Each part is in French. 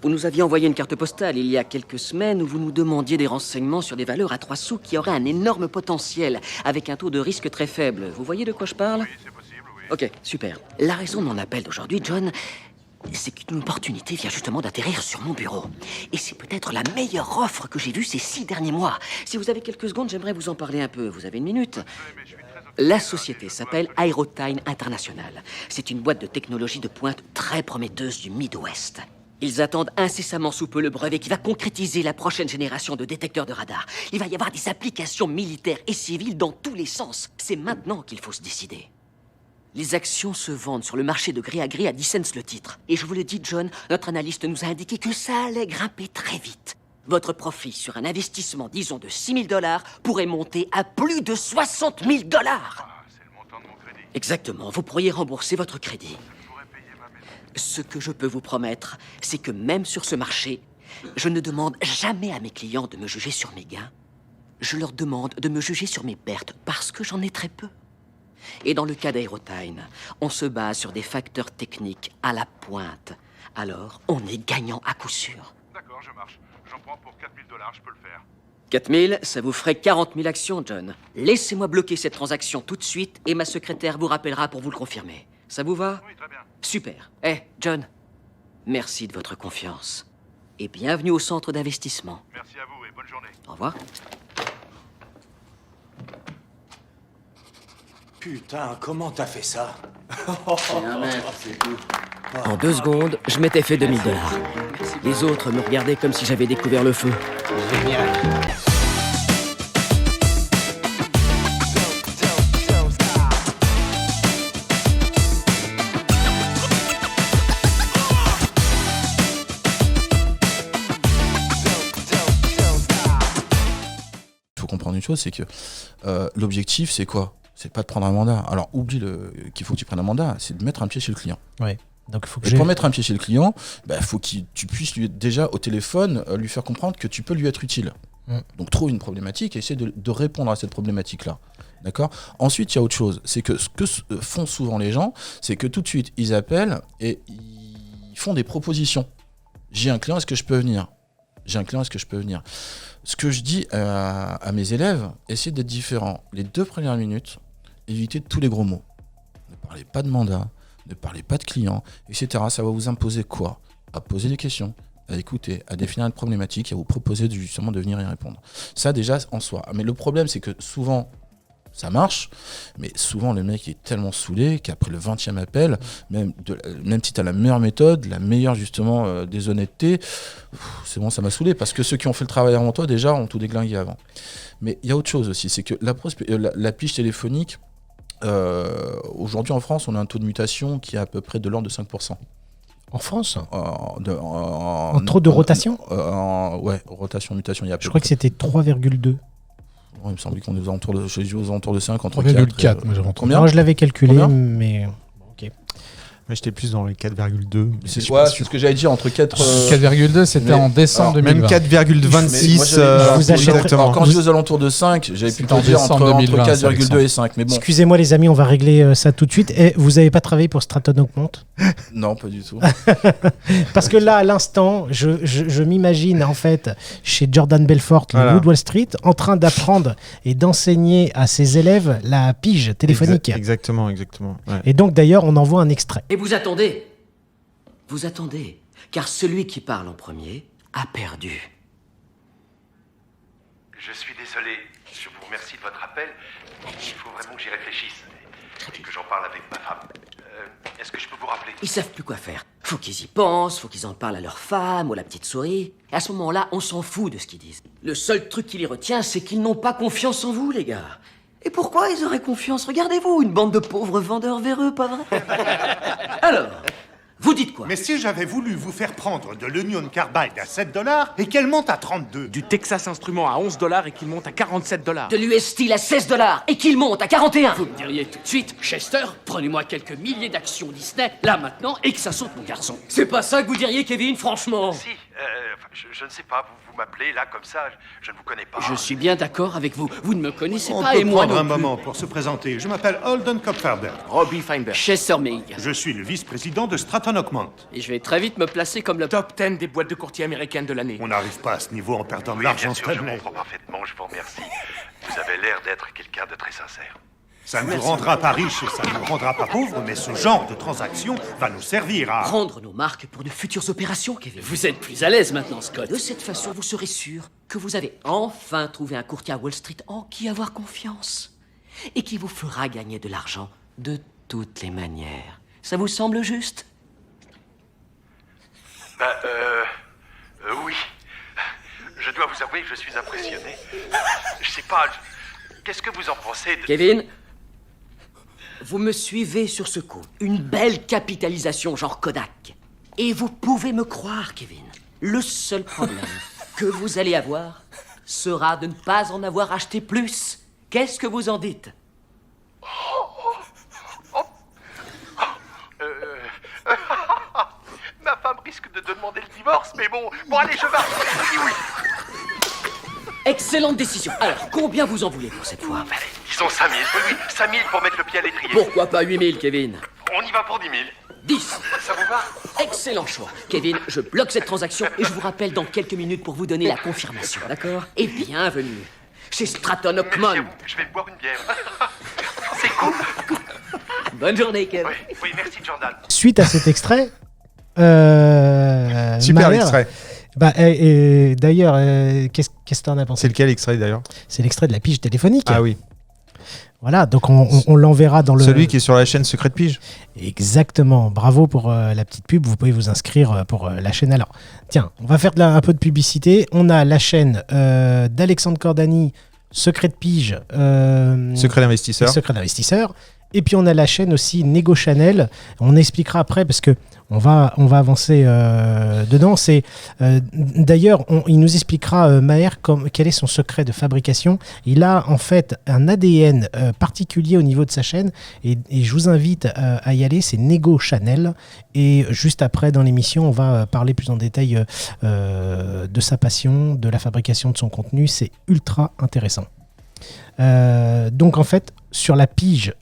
Vous nous aviez envoyé une carte postale il y a quelques semaines où vous nous demandiez des renseignements sur des valeurs à 3 sous qui auraient un énorme potentiel, avec un taux de risque très faible. Vous voyez de quoi je parle? Oui, c'est possible, oui. Ok, super. La raison de mon appel d'aujourd'hui, John, c'est qu'une opportunité vient justement d'atterrir sur mon bureau. Et c'est peut-être la meilleure offre que j'ai vue ces 6 derniers mois. Si vous avez quelques secondes, j'aimerais vous en parler un peu. Vous avez une minute? Mais je suis très occupé. La société s'appelle Aerotyne International. C'est une boîte de technologie de pointe très prometteuse du Midwest. Ils attendent incessamment sous peu le brevet qui va concrétiser la prochaine génération de détecteurs de radar. Il va y avoir des applications militaires et civiles dans tous les sens. C'est maintenant qu'il faut se décider. Les actions se vendent sur le marché de gré à gré à 10 cents le titre. Et je vous le dis, John, notre analyste nous a indiqué que ça allait grimper très vite. Votre profit sur un investissement, disons, de 6 000 $ pourrait monter à plus de 60 000 $. Ah, c'est le montant de mon crédit. Exactement, vous pourriez rembourser votre crédit. Je pourrais payer ma maison. Ce que je peux vous promettre, c'est que même sur ce marché, je ne demande jamais à mes clients de me juger sur mes gains. Je leur demande de me juger sur mes pertes, parce que j'en ai très peu. Et dans le cas d'Aerotyne, on se base sur des facteurs techniques à la pointe. Alors, on est gagnant à coup sûr. D'accord, je marche. J'en prends pour 4 000 $, je peux le faire. 4 000, ça vous ferait 40 000 actions, John. Laissez-moi bloquer cette transaction tout de suite et ma secrétaire vous rappellera pour vous le confirmer. Ça vous va? Oui, très bien. Super. John, merci de votre confiance. Et bienvenue au centre d'investissement. Merci à vous et bonne journée. Au revoir. Putain, comment t'as fait ça? En 2 secondes, je m'étais fait 2 000 $. Les autres me regardaient comme si j'avais découvert le feu. Génial. Il faut comprendre une chose, c'est que l'objectif, c'est quoi? C'est pas de prendre un mandat. Alors, oublie qu'il faut que tu prennes un mandat, c'est de mettre un pied chez le client. Ouais. Donc, il faut que Et pour mettre un pied chez le client, il faut que tu puisses déjà au téléphone lui faire comprendre que tu peux lui être utile. Donc trouve une problématique et essaie de répondre à cette problématique-là. D'accord ? Ensuite, il y a autre chose. C'est que ce que font souvent les gens, c'est que tout de suite, ils appellent et ils font des propositions. J'ai un client, est-ce que je peux venir ? J'ai un client, est-ce que je peux venir ? Ce que je dis à mes élèves, essayez d'être différents. Les 2 premières minutes, évitez tous les gros mots. Ne parlez pas de mandat, ne parlez pas de client, etc. Ça va vous imposer quoi ? À poser des questions, à écouter, à définir une problématique et à vous proposer justement de venir y répondre. Ça déjà en soi. Mais le problème, c'est que souvent, ça marche, mais souvent le mec est tellement saoulé qu'après le 20e appel, même si tu as la meilleure méthode, la meilleure justement des honnêtetés, c'est bon, ça m'a saoulé, parce que ceux qui ont fait le travail avant toi déjà ont tout déglingué avant. Mais il y a autre chose aussi, c'est que la pige téléphonique, aujourd'hui en France, on a un taux de mutation qui est à peu près de l'ordre de 5%. En France En trop de rotation Ouais, rotation, mutation, il y a à peu Je crois près. que c'était 3,2. Il me semblait qu'on est aux alentours de 5, entre 3,4, moi j'avais entendu. Combien ? Non, je l'avais calculé, Combien mais... Ok. Moi j'étais plus dans les 4,2. C'est ce que j'avais dit, entre 4... 4,2 c'était en décembre alors, 2020. Mais Même moi, 4,26. vous achetez- exactement. Alors, quand je dis aux alentours de 5, j'avais pu C'était en te dire décembre entre 2020, 4,2 et 5. Mais bon, Excusez-moi les amis, on va régler ça tout de suite. Et vous n'avez pas travaillé pour Stratton Oakmont ? non, pas du tout. Parce que là, à l'instant, je m'imagine en fait chez Jordan Belfort, le Voilà. Wood Wall Street, en train d'apprendre et d'enseigner à ses élèves la pige téléphonique. Exactement. Ouais. Et donc d'ailleurs, on envoie un extrait. Et vous attendez, car celui qui parle en premier a perdu. Je suis désolé. Je vous remercie de votre appel. Il faut vraiment que j'y réfléchisse et que j'en parle avec ma femme. Est-ce que je peux vous rappeler? Ils savent plus quoi faire. Faut qu'ils y pensent, faut qu'ils en parlent à leur femme ou à la petite souris. Et à ce moment-là, on s'en fout de ce qu'ils disent. Le seul truc qui les retient, c'est qu'ils n'ont pas confiance en vous, les gars. Et pourquoi ils auraient confiance? Regardez-vous, une bande de pauvres vendeurs véreux, pas vrai? Alors, vous dites quoi? Mais si j'avais voulu vous faire prendre de l'Union Carbide à 7 $ et qu'elle monte à 32. Du Texas Instruments à 11 $ et qu'il monte à 47 $. De l'US Steel à 16 $ et qu'il monte à 41. Vous me diriez tout de suite, Chester, prenez-moi quelques milliers d'actions Disney, là maintenant, et que ça saute mon garçon. C'est pas ça que vous diriez, Kevin, franchement. Si, Je ne sais pas, vous m'appelez là comme ça, je ne vous connais pas. Je suis bien d'accord avec vous. Vous ne me connaissez On pas peut et moi prendre non un plus. moment pour se présenter. Je m'appelle Holden Kopferberg. Robbie Feinberg. Chester Mig. Je suis le vice-président de Stratton Oakmont. Et je vais très vite me placer comme le Top 10 des boîtes de courtier américaines de l'année. On n'arrive pas à ce niveau en perdant de Oui, l'argent, bien sûr, je Stanley. comprends parfaitement, je vous remercie. Vous avez l'air d'être quelqu'un de très sincère. Ça ne nous rendra pas riches et ça ne nous rendra pas pauvres, mais ce genre de transaction va nous servir à... Prendre nos marques pour de futures opérations, Kevin. Vous êtes plus à l'aise maintenant, Scott. De cette façon, vous serez sûr que vous avez enfin trouvé un courtier à Wall Street en qui avoir confiance. Et qui vous fera gagner de l'argent de toutes les manières. Ça vous semble juste? Oui. Je dois vous avouer que je suis impressionné. Je sais pas, qu'est-ce que vous en pensez de... Kevin, vous me suivez sur ce coup. Une belle capitalisation genre Kodak. Et vous pouvez me croire, Kevin. Le seul problème que vous allez avoir sera de ne pas en avoir acheté plus. Qu'est-ce que vous en dites? Ma femme risque de demander le divorce, mais bon, allez, je vais... Oui. Excellente décision. Alors, combien vous en voulez pour cette fois? Allez, disons 5 000, oui, 5 000 pour mettre le pied à l'étrier. Pourquoi pas 8 000, Kevin? On y va pour 10 000. 10. Ça vous va? Excellent choix. Kevin, je bloque cette transaction et je vous rappelle dans quelques minutes pour vous donner la confirmation, d'accord? Et bienvenue chez Stratton Oakmont. Merci à vous, je vais boire une bière. C'est cool. Bonne journée, Kevin. Oui, merci Jordan. Suite à cet extrait, Super Maher, extrait. Bah, d'ailleurs, qu'est-ce que t'en as pensé? C'est lequel extrait d'ailleurs? C'est l'extrait de la pige téléphonique. Ah oui. Voilà, donc on l'enverra dans le... Celui qui est sur la chaîne Secret de Pige. Exactement, bravo pour la petite pub, vous pouvez vous inscrire pour la chaîne. Alors, tiens, on va faire un peu de publicité. On a la chaîne d'Alexandre Cordani, Secret de Pige. Secret d'investisseur. Secret d'investisseur. Et puis on a la chaîne aussi Nego Channel. On expliquera après parce que on va avancer dedans. C'est d'ailleurs il nous expliquera Maher quel est son secret de fabrication. Il a en fait un ADN particulier au niveau de sa chaîne et je vous invite à y aller. C'est Nego Channel et juste après dans l'émission on va parler plus en détail de sa passion, de la fabrication de son contenu. C'est ultra intéressant. Donc en fait sur la pige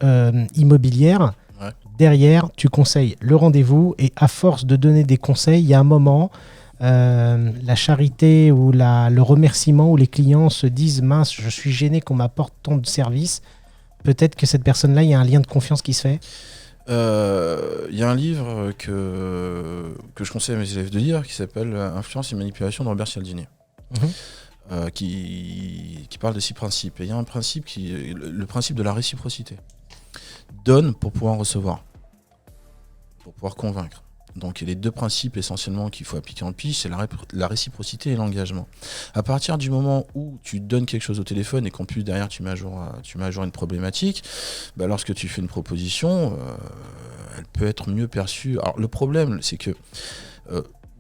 immobilière, ouais. Derrière tu conseilles le rendez-vous et à force de donner des conseils, il y a un moment la charité ou le remerciement où les clients se disent mince, je suis gêné qu'on m'apporte tant de services. Peut-être que cette personne-là, il y a un lien de confiance qui se fait. Il y a un livre que je conseille à mes élèves de lire qui s'appelle Influence et manipulation de Robert Cialdini. Qui parle de 6 principes. Et il y a un principe le principe de la réciprocité. Donne pour pouvoir recevoir, pour pouvoir convaincre. Donc les 2 principes essentiellement qu'il faut appliquer en pige, c'est la réciprocité et l'engagement. À partir du moment où tu donnes quelque chose au téléphone et qu'en plus derrière tu mets à jour une problématique, bah, lorsque tu fais une proposition, elle peut être mieux perçue. Alors le problème, c'est que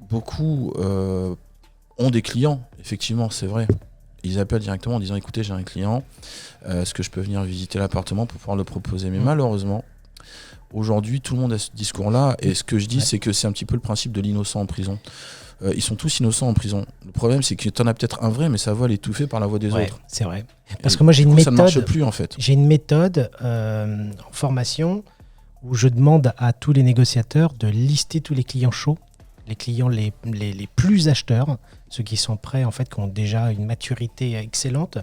beaucoup ont des clients, effectivement, c'est vrai. Ils appellent directement en disant écoutez, j'ai un client, est-ce que je peux venir visiter l'appartement pour pouvoir le proposer? Mais malheureusement, aujourd'hui, tout le monde a ce discours-là. Et ce que je dis, c'est que c'est un petit peu le principe de l'innocent en prison. Ils sont tous innocents en prison. Le problème, c'est que tu en as peut-être un vrai, mais ça va l'étouffer par la voix des autres. C'est vrai. Parce que moi, j'ai une méthode. Ça ne marche plus, en fait. J'ai une méthode en formation où je demande à tous les négociateurs de lister tous les clients chauds, les clients les plus acheteurs, ceux qui sont prêts, en fait, qui ont déjà une maturité excellente,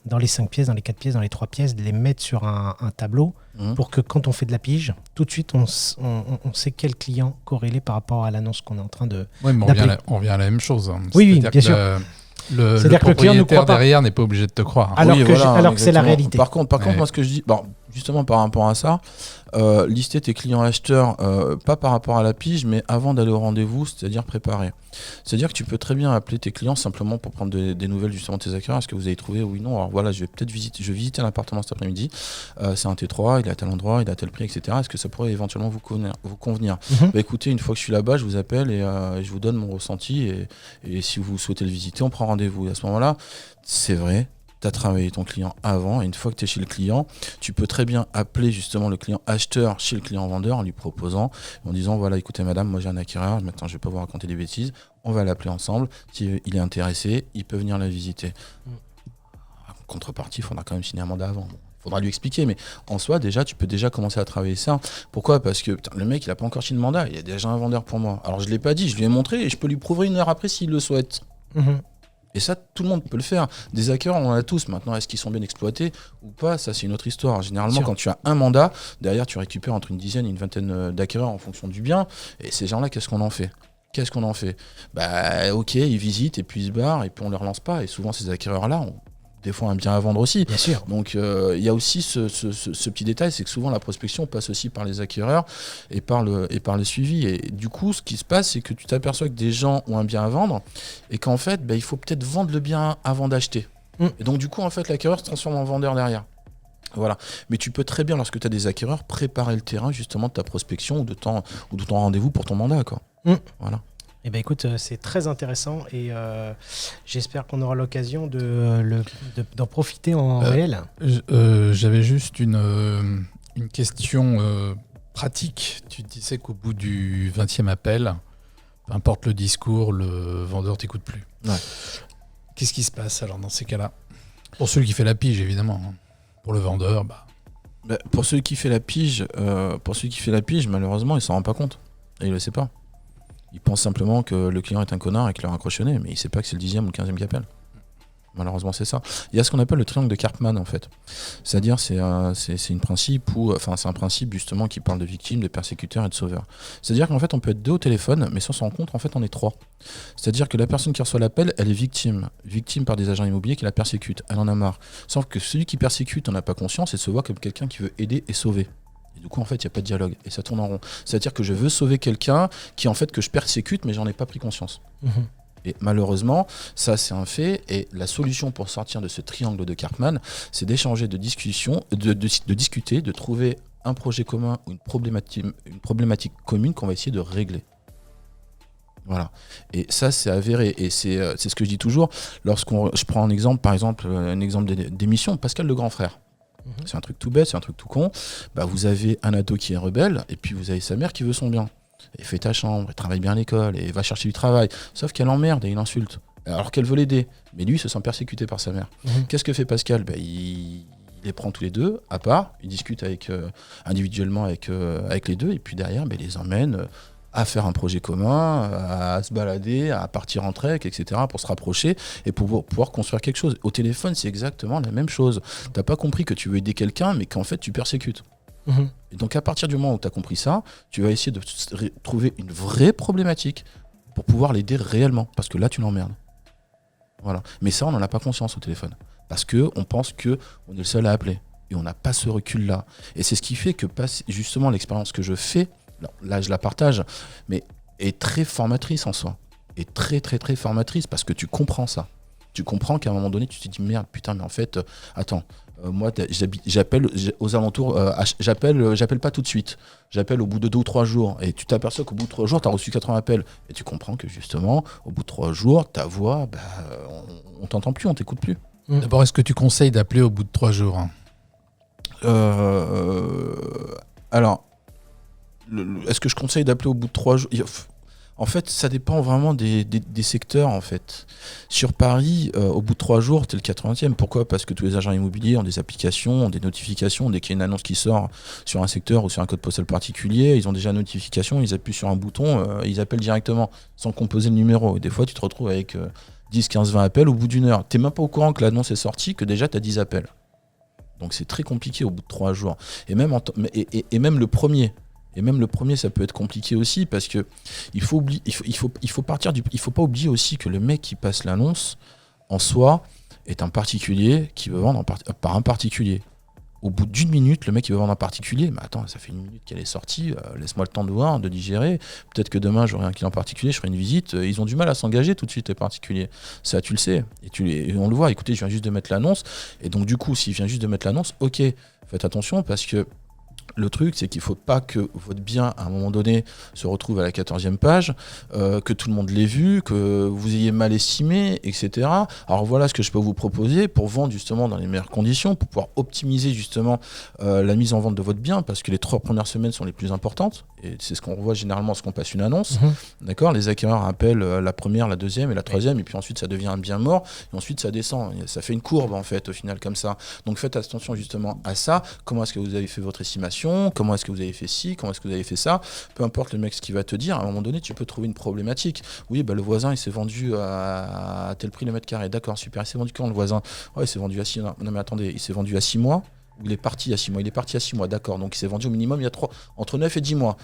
dans les 5 pièces, dans les 4 pièces, dans les 3 pièces, de les mettre sur un tableau pour que quand on fait de la pige, tout de suite, on sait quel client corrélé par rapport à l'annonce qu'on est en train de... Oui, mais on revient à la même chose. Oui, bien sûr. Le propriétaire derrière n'est pas obligé de te croire. Alors que c'est la réalité. Par contre, moi, ce que je dis, justement par rapport à ça, lister tes clients acheteurs, pas par rapport à la pige, mais avant d'aller au rendez-vous, c'est-à-dire préparer. C'est-à-dire que tu peux très bien appeler tes clients simplement pour prendre des nouvelles justement de tes acquéreurs. Est-ce que vous avez trouvé? Oui, non. Alors voilà, je vais visiter un appartement cet après-midi. C'est un T3, il est à tel endroit, il est à tel prix, etc. Est-ce que ça pourrait éventuellement vous convenir? Écoutez, une fois que je suis là-bas, je vous appelle et je vous donne mon ressenti. Et si vous souhaitez le visiter, on prend rendez-vous. Et à ce moment-là, c'est vrai, tu as travaillé ton client avant, et une fois que tu es chez le client, tu peux très bien appeler justement le client acheteur chez le client vendeur en lui proposant, en disant voilà, écoutez madame, moi j'ai un acquéreur, maintenant je vais pas vous raconter des bêtises, on va l'appeler ensemble. S'il est intéressé, il peut venir la visiter. En contrepartie, il faudra quand même signer un mandat avant. Il faudra lui expliquer, mais en soi, déjà, tu peux déjà commencer à travailler ça. Pourquoi ? Parce que le mec, il n'a pas encore signé de mandat, il y a déjà un vendeur pour moi. Alors, je ne l'ai pas dit, je lui ai montré et je peux lui prouver 1 heure après s'il le souhaite. Et ça, tout le monde peut le faire. Des hackers, on en a tous. Maintenant, est-ce qu'ils sont bien exploités ou pas ? Ça, c'est une autre histoire. Généralement, quand tu as un mandat, derrière, tu récupères entre une dizaine et une vingtaine d'hackers en fonction du bien. Et ces gens-là, qu'est-ce qu'on en fait ? Ok, ils visitent et puis ils se barrent et puis on ne les relance pas. Et souvent, ces acquéreurs-là ont des fois un bien à vendre aussi. Bien sûr. Donc, il y a aussi ce petit détail, c'est que souvent la prospection passe aussi par les acquéreurs et par le suivi. Et du coup, ce qui se passe, c'est que tu t'aperçois que des gens ont un bien à vendre et qu'en fait, il faut peut-être vendre le bien avant d'acheter. Et donc, du coup, en fait, l'acquéreur se transforme en vendeur derrière. Voilà. Mais tu peux très bien, lorsque tu as des acquéreurs, préparer le terrain justement de ta prospection ou de ton rendez-vous pour ton mandat, quoi. Voilà. Eh ben écoute, c'est très intéressant et j'espère qu'on aura l'occasion d'en profiter en réel. J'avais juste une question pratique. Tu disais qu'au bout du 20e appel, peu importe le discours, le vendeur t'écoute plus. Ouais. Qu'est-ce qui se passe alors dans ces cas-là ? Pour celui qui fait la pige, évidemment. Pour le vendeur, pour celui qui fait la pige, malheureusement, il s'en rend pas compte. Et il le sait pas. Il pense simplement que le client est un connard et qu'il a raccrochonné, mais il sait pas que c'est le 10e ou le 15e qui appelle. Malheureusement, c'est ça. Il y a ce qu'on appelle le triangle de Karpman, en fait. C'est-à-dire, c'est un principe justement qui parle de victimes, de persécuteurs et de sauveurs. C'est-à-dire qu'en fait, on peut être 2 au téléphone, mais sans s'en rendre compte, en fait, on est 3. C'est-à-dire que la personne qui reçoit l'appel, elle est victime par des agents immobiliers qui la persécutent. Elle en a marre. Sauf que celui qui persécute n'en a pas conscience et se voit comme quelqu'un qui veut aider et sauver. Et du coup, en fait, il n'y a pas de dialogue. Et ça tourne en rond. C'est-à-dire que je veux sauver quelqu'un qui, en fait, que je persécute, mais j'en ai pas pris conscience. Et malheureusement, ça, c'est un fait. Et la solution pour sortir de ce triangle de Karpman, c'est d'échanger, de discuter, de trouver un projet commun ou une problématique commune qu'on va essayer de régler. Voilà. Et ça, c'est avéré. Et c'est ce que je dis toujours. Je prends un exemple d'émission, Pascal le grand frère. C'est un truc tout bête, c'est un truc tout con. Vous avez un ado qui est rebelle, et puis vous avez sa mère qui veut son bien. Et fait ta chambre, elle travaille bien à l'école, et va chercher du travail. Sauf qu'elle emmerde et il insulte. Alors qu'elle veut l'aider. Mais lui, il se sent persécuté par sa mère. Qu'est-ce que fait Pascal ? Il les prend tous les deux, à part. Il discute individuellement avec les deux, et puis derrière, il les emmène à faire un projet commun, à se balader, à partir en trek, etc., pour se rapprocher et pour pouvoir construire quelque chose. Au téléphone, c'est exactement la même chose. T'as pas compris que tu veux aider quelqu'un, mais qu'en fait, tu persécutes. Et donc, à partir du moment où tu as compris ça, tu vas essayer de trouver une vraie problématique pour pouvoir l'aider réellement, parce que là, tu l'emmerdes. Voilà. Mais ça, on n'en a pas conscience au téléphone, parce qu'on pense qu'on est le seul à appeler, et on n'a pas ce recul-là. Et c'est ce qui fait que, justement, l'expérience que je fais, là je la partage, mais est très formatrice en soi. Est très très très formatrice parce que tu comprends ça. Tu comprends qu'à un moment donné, tu te dis merde, putain, mais en fait, attends, moi j'appelle aux alentours, j'appelle pas tout de suite. J'appelle au bout de 2 ou 3 jours. Et tu t'aperçois qu'au bout de 3 jours, tu as reçu 80 appels. Et tu comprends que justement, au bout de 3 jours, ta voix, on t'entend plus, on t'écoute plus. D'abord, est-ce que tu conseilles d'appeler au bout de 3 jours ? Alors, est-ce que je conseille d'appeler au bout de 3 jours ? En fait, ça dépend vraiment des secteurs, en fait. Sur Paris, au bout de 3 jours, t'es le 80e. Pourquoi ? Parce que tous les agents immobiliers ont des applications, ont des notifications. Dès qu'il y a une annonce qui sort sur un secteur ou sur un code postal particulier, ils ont déjà une notification, ils appuient sur un bouton, ils appellent directement, sans composer le numéro. Et des fois, tu te retrouves avec 10, 15, 20 appels au bout d'1 heure. T'es même pas au courant que l'annonce est sortie, que déjà, t'as 10 appels. Donc c'est très compliqué au bout de 3 jours. Et même le premier. Et même le premier, ça peut être compliqué aussi parce que il faut pas oublier aussi que le mec qui passe l'annonce en soi est un particulier qui veut vendre par un particulier. Au bout d'1 minute, le mec il veut vendre un particulier. Mais attends, ça fait 1 minute qu'elle est sortie. Laisse-moi le temps de voir, de digérer. Peut-être que demain j'aurai un client particulier, je ferai une visite. Ils ont du mal à s'engager tout de suite les particuliers. Ça, tu le sais. Et on le voit. Écoutez, je viens juste de mettre l'annonce. Et donc du coup, s'il vient juste de mettre l'annonce, ok, faites attention parce que le truc, c'est qu'il ne faut pas que votre bien, à un moment donné, se retrouve à la 14e page, que tout le monde l'ait vu, que vous ayez mal estimé, etc. Alors voilà ce que je peux vous proposer pour vendre justement dans les meilleures conditions, pour pouvoir optimiser justement la mise en vente de votre bien, parce que les 3 premières semaines sont les plus importantes, et c'est ce qu'on voit généralement lorsqu'on passe une annonce. D'accord, les acquéreurs appellent la première, la deuxième et la troisième, et puis ensuite ça devient un bien mort, et ensuite ça descend. Et ça fait une courbe en fait, au final, comme ça. Donc faites attention justement à ça. Comment est-ce que vous avez fait votre estimation? Comment est-ce que vous avez fait ci? Comment est-ce que vous avez fait ça? Peu importe le mec ce qu'il va te dire, à un moment donné, tu peux trouver une problématique. Oui, le voisin, il s'est vendu à tel prix le mètre carré. D'accord, super. Il s'est vendu quand le voisin? Ouais, il s'est vendu à 6 mois. Non mais attendez, il s'est vendu à 6 mois? Ou il est parti à 6 mois? Il est parti à 6 mois, d'accord. Donc il s'est vendu au minimum il y a entre 9 et 10 mois.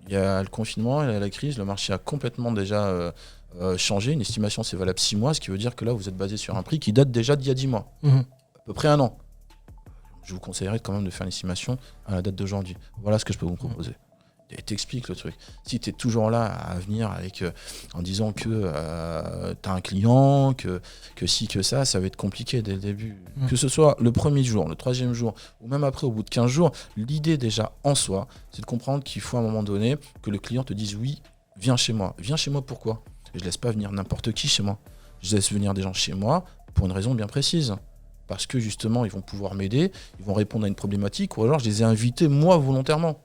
Il y a le confinement, il y a la crise, le marché a complètement déjà changé. Une estimation, c'est valable 6 mois, ce qui veut dire que là, vous êtes basé sur un prix qui date déjà d'il y a 10 mois. À peu près un an. Je vous conseillerais quand même de faire l'estimation à la date d'aujourd'hui. Voilà ce que je peux vous proposer. Et t'expliques le truc. Si tu es toujours là à venir en disant que tu as un client, que si, que ça va être compliqué dès le début. Que ce soit le premier jour, le 3e jour, ou même après au bout de 15 jours, l'idée déjà en soi, c'est de comprendre qu'il faut à un moment donné que le client te dise oui, viens chez moi. Viens chez moi pourquoi? Je laisse pas venir n'importe qui chez moi. Je laisse venir des gens chez moi pour une raison bien précise. Parce que justement, ils vont pouvoir m'aider, ils vont répondre à une problématique, ou alors je les ai invités moi volontairement.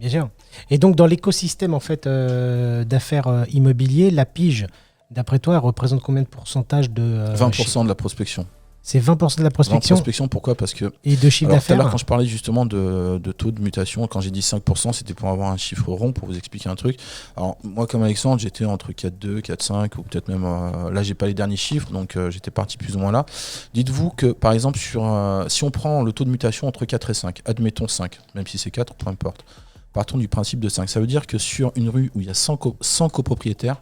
Bien sûr. Et donc dans l'écosystème en fait d'affaires immobilier, la pige, d'après toi, elle représente combien de pourcentage de 20% de la prospection. C'est 20% de la prospection. 20% de prospection, pourquoi? Parce que. Et de chiffre d'affaires. Tout à l'heure, quand je parlais justement de taux de mutation, quand j'ai dit 5%, c'était pour avoir un chiffre rond, pour vous expliquer un truc. Alors, moi, comme Alexandre, j'étais entre 4,2, 4,5, ou peut-être même. Là, j'ai pas les derniers chiffres, donc j'étais parti plus ou moins là. Dites-vous que, par exemple, si on prend le taux de mutation entre 4 et 5, admettons 5, même si c'est 4, peu importe. Partons du principe de 5. Ça veut dire que sur une rue où il y a 100 copropriétaires,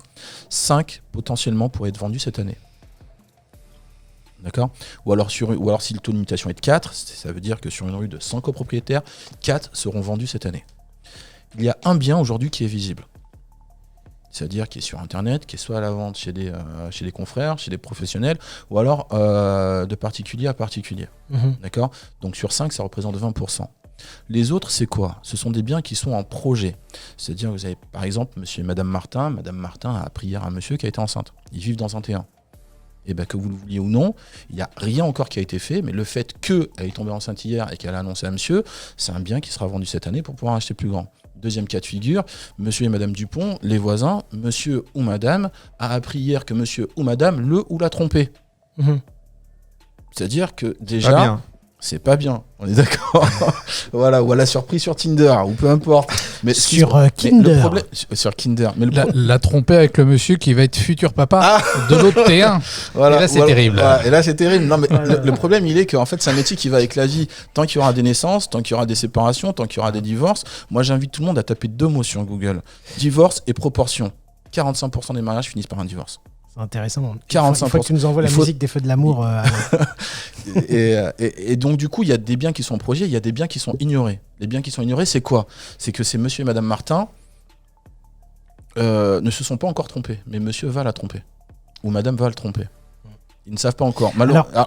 5 potentiellement pourraient être vendus cette année. D'accord? Ou alors si le taux de mutation est de 4, ça veut dire que sur une rue de 100 copropriétaires, 4 seront vendus cette année. Il y a un bien aujourd'hui qui est visible. C'est-à-dire qui est sur Internet, qui est soit à la vente chez des confrères, chez des professionnels, ou alors de particulier à particulier. D'accord? Donc sur 5, ça représente 20%. Les autres, c'est quoi? Ce sont des biens qui sont en projet. C'est-à-dire que vous avez par exemple monsieur et madame Martin. Madame Martin a appris hier à un monsieur qui a été enceinte. Ils vivent dans un T1. Et bien que vous le vouliez ou non, il n'y a rien encore qui a été fait, mais le fait qu'elle est tombée enceinte hier et qu'elle a annoncé à monsieur, c'est un bien qui sera vendu cette année pour pouvoir acheter plus grand. Deuxième cas de figure, monsieur et madame Dupont, les voisins, monsieur ou madame a appris hier que monsieur ou madame le ou l'a trompé. C'est-à-dire que déjà, c'est pas bien, on est d'accord. Voilà, ou elle a surpris sur Tinder, ou peu importe. Mais sur Kinder. Sur Kinder. Mais la tromper avec le monsieur qui va être futur papa de l'autre T1. Voilà, et là, c'est terrible. Voilà, et là, c'est terrible. Non, mais le problème, il est qu'en fait, c'est un métier qui va avec la vie. Tant qu'il y aura des naissances, tant qu'il y aura des séparations, tant qu'il y aura des divorces, moi, j'invite tout le monde à taper 2 mots sur Google. Divorce et proportion. 45% des mariages finissent par un divorce. C'est intéressant. 45%. Il faut que tu nous envoies la musique des Feux de l'amour. Et donc, du coup, il y a des biens qui sont en projet, il y a des biens qui sont ignorés. Les biens qui sont ignorés, c'est quoi? C'est que c'est monsieur et madame Martin ne se sont pas encore trompés, mais monsieur va la tromper. Ou madame va le tromper. Ils ne savent pas encore.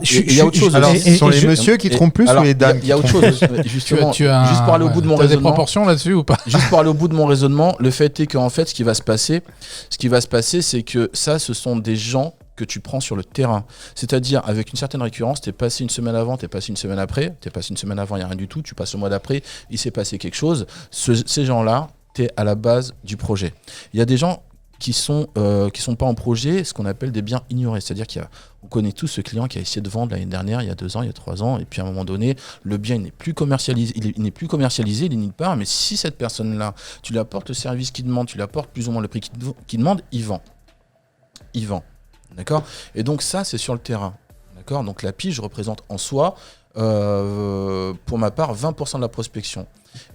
Il y a autre chose. Alors, ce sont les messieurs qui trompent plus ou les dames? Il y a autre chose. Justement, juste pour aller au bout de mon raisonnement. Des proportions là-dessus ou pas? Juste pour aller au bout de mon raisonnement, le fait est qu'en fait, ce qui va se passer, c'est que ça, ce sont des gens que tu prends sur le terrain. C'est-à-dire, avec une certaine récurrence, t'es passé une semaine avant, t'es passé une semaine après, t'es passé une semaine avant, il n'y a rien du tout, tu passes le mois d'après, il s'est passé quelque chose. Ces gens-là, t'es à la base du projet. Il y a des gens qui sont pas en projet, ce qu'on appelle des biens ignorés. C'est-à-dire qu'on connaît tous ce client qui a essayé de vendre l'année dernière, il y a 2 ans, il y a 3 ans, et puis à un moment donné, le bien n'est plus commercialisé, il n'est de nulle part, mais si cette personne-là, tu lui apportes le service qu'il demande, tu lui apportes plus ou moins le prix qu'il demande, il vend. D'accord? Et donc ça, c'est sur le terrain. D'accord? Donc la pige représente en soi, pour ma part, 20% de la prospection.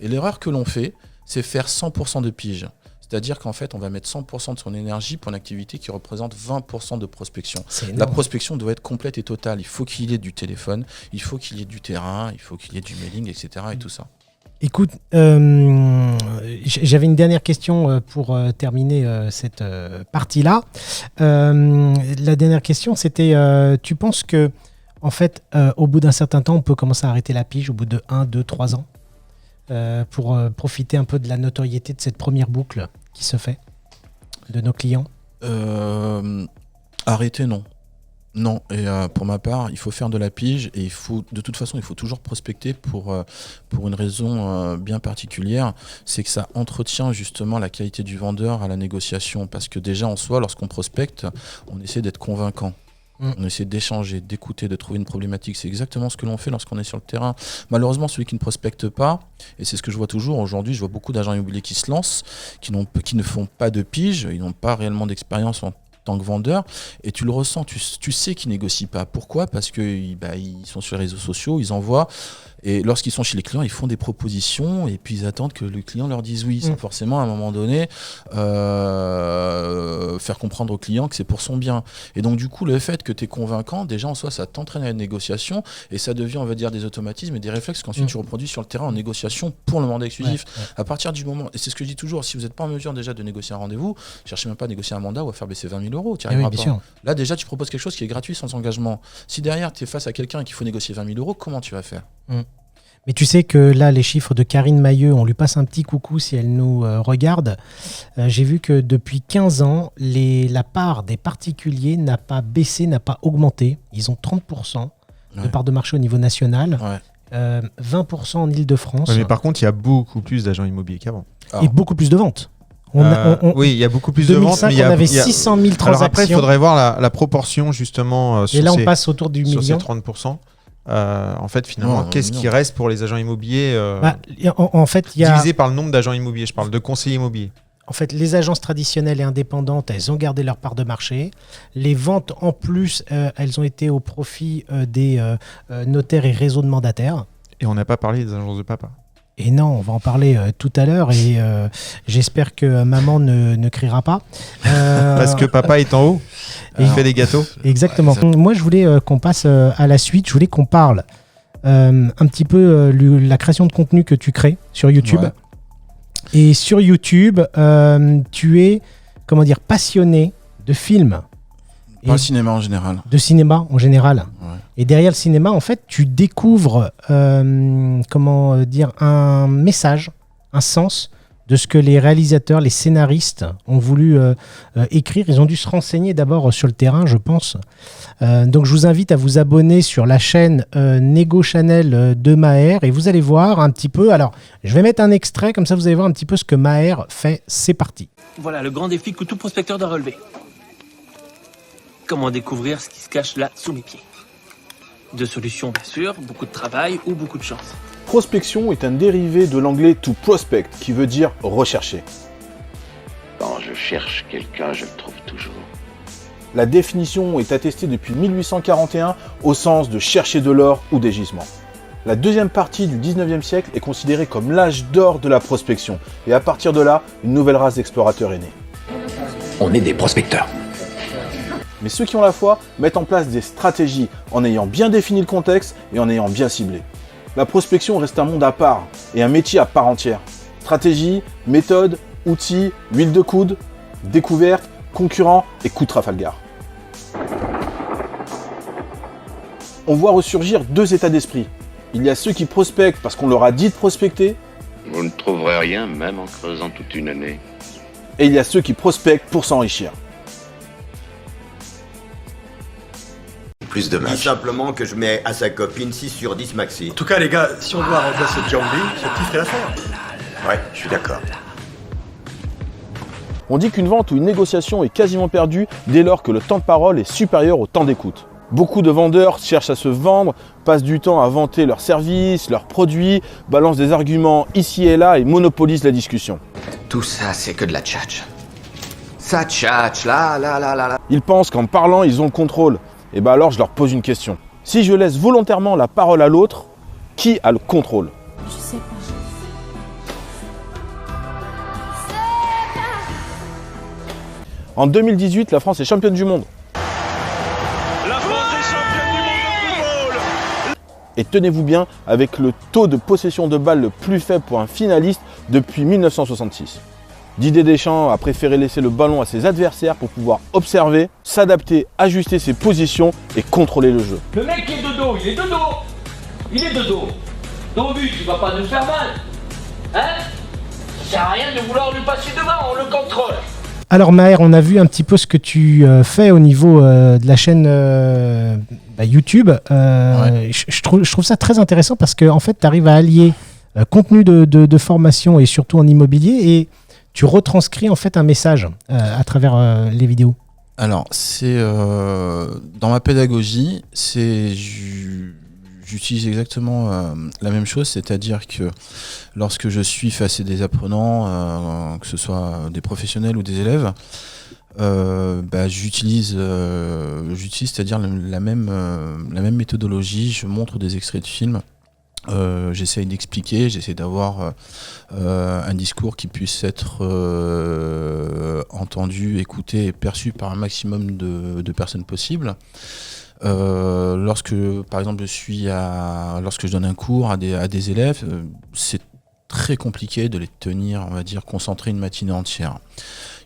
Et l'erreur que l'on fait, c'est faire 100% de pige. C'est-à-dire qu'en fait, on va mettre 100% de son énergie pour une activité qui représente 20% de prospection. La prospection doit être complète et totale. Il faut qu'il y ait du téléphone, il faut qu'il y ait du terrain, il faut qu'il y ait du mailing, etc. et tout ça. Écoute, j'avais une dernière question pour terminer cette partie-là. La dernière question, c'était, tu penses que, en fait, au bout d'un certain temps, on peut commencer à arrêter la pige au bout de 1, 2, 3 ans? pour profiter un peu de la notoriété de cette première boucle qui se fait de nos clients? Arrêter, non. Non, et pour ma part, il faut faire de la pige et de toute façon, il faut toujours prospecter pour une raison bien particulière, c'est que ça entretient justement la qualité du vendeur à la négociation, parce que déjà en soi, lorsqu'on prospecte, on essaie d'être convaincant. On essaie d'échanger, d'écouter, de trouver une problématique. C'est exactement ce que l'on fait lorsqu'on est sur le terrain. Malheureusement, celui qui ne prospecte pas, et c'est ce que je vois toujours aujourd'hui, je vois beaucoup d'agents immobiliers qui se lancent, qui ne font pas de pige, ils n'ont pas réellement d'expérience en tant que vendeur, et tu le ressens, tu sais qu'ils négocient pas. Pourquoi ? Parce qu'ils sont sur les réseaux sociaux, ils envoient, et lorsqu'ils sont chez les clients, ils font des propositions, et puis ils attendent que le client leur dise oui, sans forcément à un moment donné faire comprendre au client que c'est pour son bien. Et donc du coup, le fait que tu es convaincant, déjà en soi, ça t'entraîne à la négociation, et ça devient, on va dire, des automatismes et des réflexes qu'ensuite tu reproduis sur le terrain en négociation pour le mandat exclusif. À partir du moment, et c'est ce que je dis toujours, si vous n'êtes pas en mesure déjà de négocier un rendez-vous, cherchez même pas à négocier un mandat ou à faire baisser 20 000 €, tu n'y arriveras pas. Sûr. Là déjà, tu proposes quelque chose qui est gratuit, sans engagement. Si derrière, tu es face à quelqu'un et qu'il faut négocier 20 000 €, comment tu vas faire ? Mais tu sais que là, les chiffres de Karine Mailleux, on lui passe un petit coucou si elle nous regarde. J'ai vu que depuis 15 ans, la part des particuliers n'a pas baissé, n'a pas augmenté. Ils ont 30% de part de marché au niveau national, 20% en Ile-de-France. Ouais, mais par contre, il y a beaucoup plus d'agents immobiliers qu'avant. Et beaucoup plus de ventes. Oui, il y a beaucoup plus de ventes. Mais on avait 600 000 transactions. Alors après, il faudrait voir la proportion justement sur et là, on passe autour du million. Sur ces 30%. En fait, finalement, qu'est-ce qui reste pour les agents immobiliers en fait, divisé par le nombre d'agents immobiliers, je parle de conseillers immobiliers. En fait, les agences traditionnelles et indépendantes, elles ont gardé leur part de marché. Les ventes, en plus, elles ont été au profit des notaires et réseaux de mandataires. Et on n'a pas parlé des agences de papa. Et non, on va en parler tout à l'heure et j'espère que maman ne criera pas. Parce que papa est en haut, il fait des gâteaux. Exactement. Moi, je voulais qu'on passe à la suite. Je voulais qu'on parle un petit peu la création de contenu que tu crées sur YouTube. Ouais. Et sur YouTube, tu es, passionné de films. Pas le cinéma en général. De cinéma en général. Ouais. Et derrière le cinéma, en fait, tu découvres, un message, un sens de ce que les réalisateurs, les scénaristes ont voulu écrire. Ils ont dû se renseigner d'abord sur le terrain, je pense. Donc, je vous invite à vous abonner sur la chaîne Nego Channel de Maher et vous allez voir un petit peu. Alors, je vais mettre un extrait, comme ça vous allez voir un petit peu ce que Maher fait. C'est parti. Voilà le grand défi que tout prospecteur doit relever. Comment découvrir ce qui se cache là sous mes pieds. 2 solutions, bien sûr, beaucoup de travail ou beaucoup de chance. Prospection est un dérivé de l'anglais to prospect, qui veut dire rechercher. Quand je cherche quelqu'un, je le trouve toujours. La définition est attestée depuis 1841 au sens de chercher de l'or ou des gisements. La deuxième partie du 19e siècle est considérée comme l'âge d'or de la prospection, et à partir de là, une nouvelle race d'explorateurs est née. On est des prospecteurs. Mais ceux qui ont la foi mettent en place des stratégies en ayant bien défini le contexte et en ayant bien ciblé. La prospection reste un monde à part et un métier à part entière. Stratégie, méthode, outils, huile de coude, découverte, concurrents et coup de Trafalgar. On voit ressurgir 2 états d'esprit. Il y a ceux qui prospectent parce qu'on leur a dit de prospecter. Vous ne trouverez rien, même en creusant toute une année. Et il y a ceux qui prospectent pour s'enrichir. Plus de matchs. Dis simplement que je mets à sa copine 6 sur 10 maxi. En tout cas, les gars, si on doit remplacer Jambi, c'est ce petit ferait l'affaire. Ouais, je suis d'accord. On dit qu'une vente ou une négociation est quasiment perdue dès lors que le temps de parole est supérieur au temps d'écoute. Beaucoup de vendeurs cherchent à se vendre, passent du temps à vanter leurs services, leurs produits, balancent des arguments ici et là et monopolisent la discussion. Tout ça, c'est que de la tchatch. Ça tchatch, là. Ils pensent qu'en parlant, ils ont le contrôle. Et bien alors je leur pose une question. Si je laisse volontairement la parole à l'autre, qui a le contrôle ? Je sais pas. En 2018, la France est championne du monde. La France est championne du monde de football ! Et tenez-vous bien, avec le taux de possession de balles le plus faible pour un finaliste depuis 1966. Didier Deschamps a préféré laisser le ballon à ses adversaires pour pouvoir observer, s'adapter, ajuster ses positions et contrôler le jeu. Le mec est de dos, il est de dos. Il est de dos. Ton but, tu vas pas nous faire mal. sert à rien de vouloir lui passer devant, on le contrôle. Alors Maher, on a vu un petit peu ce que tu fais au niveau de la chaîne YouTube. Je trouve ça très intéressant parce que en fait, tu arrives à allier contenu de formation et surtout en immobilier et tu retranscris en fait un message à travers les vidéos. Alors, c'est dans ma pédagogie, j'utilise exactement la même chose, c'est-à-dire que lorsque je suis face à des apprenants, que ce soit des professionnels ou des élèves, j'utilise c'est-à-dire la même méthodologie. Je montre des extraits de films. J'essaye d'expliquer, j'essaie d'avoir un discours qui puisse être entendu, écouté et perçu par un maximum de personnes possibles. Lorsque, par exemple, lorsque je donne un cours à des élèves, c'est très compliqué de les tenir, on va dire, concentrés une matinée entière.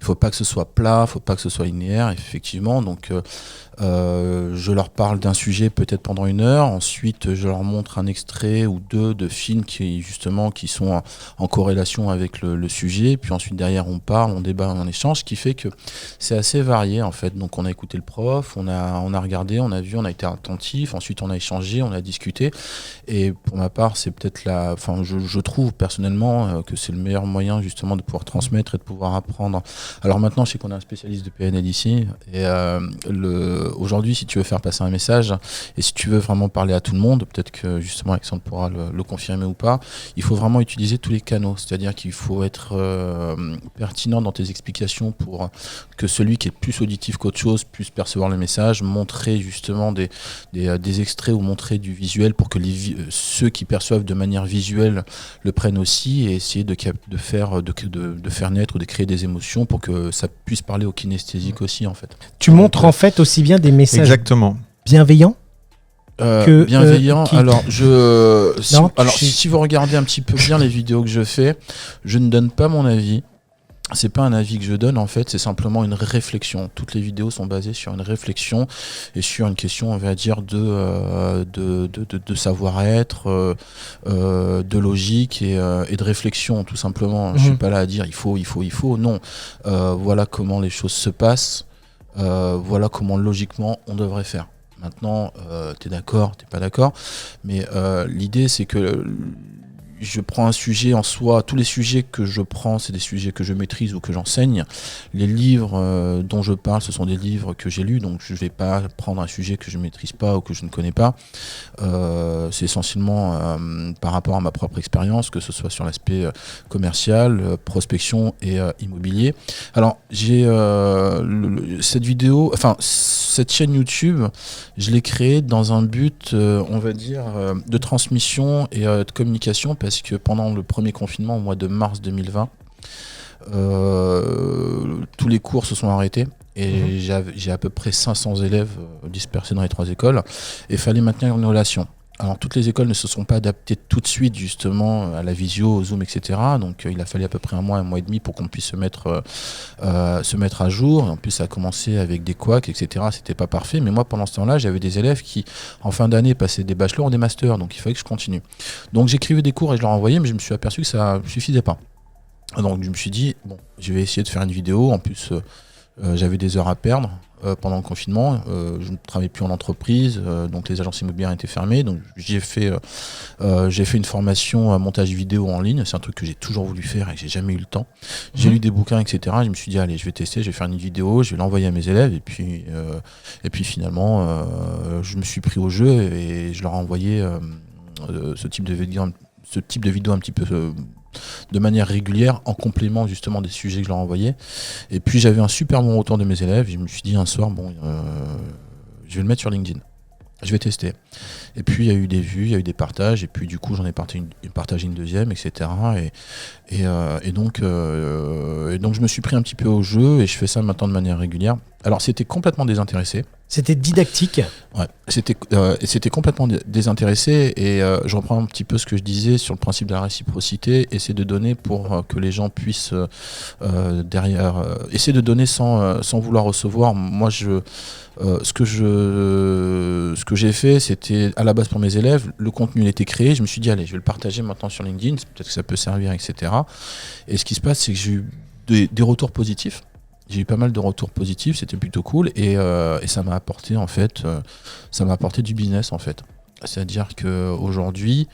Il ne faut pas que ce soit plat, il ne faut pas que ce soit linéaire, effectivement. Donc, je leur parle d'un sujet peut-être pendant 1 heure. Ensuite, je leur montre un extrait ou 2 de films qui sont en corrélation avec le sujet. Puis ensuite, derrière, on parle, on débat, on échange, ce qui fait que c'est assez varié, en fait. Donc, on a écouté le prof, on a regardé, on a vu, on a été attentif. Ensuite, on a échangé, on a discuté. Et pour ma part, c'est peut-être je trouve personnellement que c'est le meilleur moyen, justement, de pouvoir transmettre et de pouvoir apprendre. Alors maintenant, je sais qu'on a un spécialiste de PNL ici, et aujourd'hui, si tu veux faire passer un message, et si tu veux vraiment parler à tout le monde, peut-être que justement Alexandre pourra le confirmer ou pas, il faut vraiment utiliser tous les canaux, c'est-à-dire qu'il faut être pertinent dans tes explications pour que celui qui est plus auditif qu'autre chose puisse percevoir le message, montrer justement des extraits ou montrer du visuel pour que ceux qui perçoivent de manière visuelle le prennent aussi, et essayer de faire naître ou de créer des émotions pour que ça puisse parler au kinesthésique aussi, en fait. Tu montres en fait aussi bien des messages exactement bienveillants que bienveillant. Si vous regardez un petit peu bien les vidéos que je fais, je ne donne pas mon avis. C'est pas un avis que je donne, en fait, c'est simplement une réflexion. Toutes les vidéos sont basées sur une réflexion et sur une question, on va dire, de savoir-être, de logique et de réflexion, tout simplement. Je suis pas là à dire il faut. Non. Voilà comment les choses se passent. Voilà comment logiquement on devrait faire. Maintenant, t'es d'accord, t'es pas d'accord, mais l'idée c'est que je prends un sujet en soi. Tous les sujets que je prends, c'est des sujets que je maîtrise ou que j'enseigne. Les livres dont je parle, ce sont des livres que j'ai lus, donc je ne vais pas prendre un sujet que je ne maîtrise pas ou que je ne connais pas. C'est essentiellement par rapport à ma propre expérience, que ce soit sur l'aspect commercial, prospection et immobilier. Alors, j'ai cette chaîne YouTube, je l'ai créée dans un but, on va dire, de transmission et de communication, parce que pendant le premier confinement, au mois de mars 2020, tous les cours se sont arrêtés et j'ai à peu près 500 élèves dispersés dans les 3 écoles, et il fallait maintenir une relation. Alors toutes les écoles ne se sont pas adaptées tout de suite justement à la visio, au Zoom, etc. Donc il a fallu à peu près 1 mois et demi pour qu'on puisse se mettre à jour. En plus ça a commencé avec des couacs, etc. C'était pas parfait, mais moi pendant ce temps-là j'avais des élèves qui en fin d'année passaient des bachelors ou des masters, donc il fallait que je continue. Donc j'écrivais des cours et je leur envoyais, mais je me suis aperçu que ça suffisait pas. Donc je me suis dit, bon, je vais essayer de faire une vidéo. En plus j'avais des heures à perdre pendant le confinement, je ne travaillais plus en entreprise, donc les agences immobilières étaient fermées, donc j'ai fait une formation à montage vidéo en ligne. C'est un truc que j'ai toujours voulu faire et que j'ai jamais eu le temps. J'ai lu des bouquins, etc. Je me suis dit, allez, je vais tester, je vais faire une vidéo, je vais l'envoyer à mes élèves, et puis finalement je me suis pris au jeu et je leur ai envoyé ce type de vidéo un petit peu de manière régulière, en complément justement des sujets que je leur envoyais. Et puis j'avais un super bon retour de mes élèves. Je me suis dit un soir, je vais le mettre sur LinkedIn, je vais tester. Et puis il y a eu des vues, il y a eu des partages, et puis du coup j'en ai partagé une deuxième, etc. Et donc je me suis pris un petit peu au jeu, et je fais ça maintenant de manière régulière. Alors, c'était complètement désintéressé. C'était didactique. Ouais, c'était complètement désintéressé et je reprends un petit peu ce que je disais sur le principe de la réciprocité, essayer de donner pour que les gens puissent essayer de donner sans vouloir recevoir. Moi, ce que j'ai fait, c'était à la base pour mes élèves, le contenu il était créé, je me suis dit allez, je vais le partager maintenant sur LinkedIn, peut-être que ça peut servir, etc. Et ce qui se passe, c'est que j'ai eu des retours positifs. J'ai eu pas mal de retours positifs, c'était plutôt cool et ça m'a apporté en fait, ça m'a apporté du business en fait. C'est-à-dire que aujourd'hui,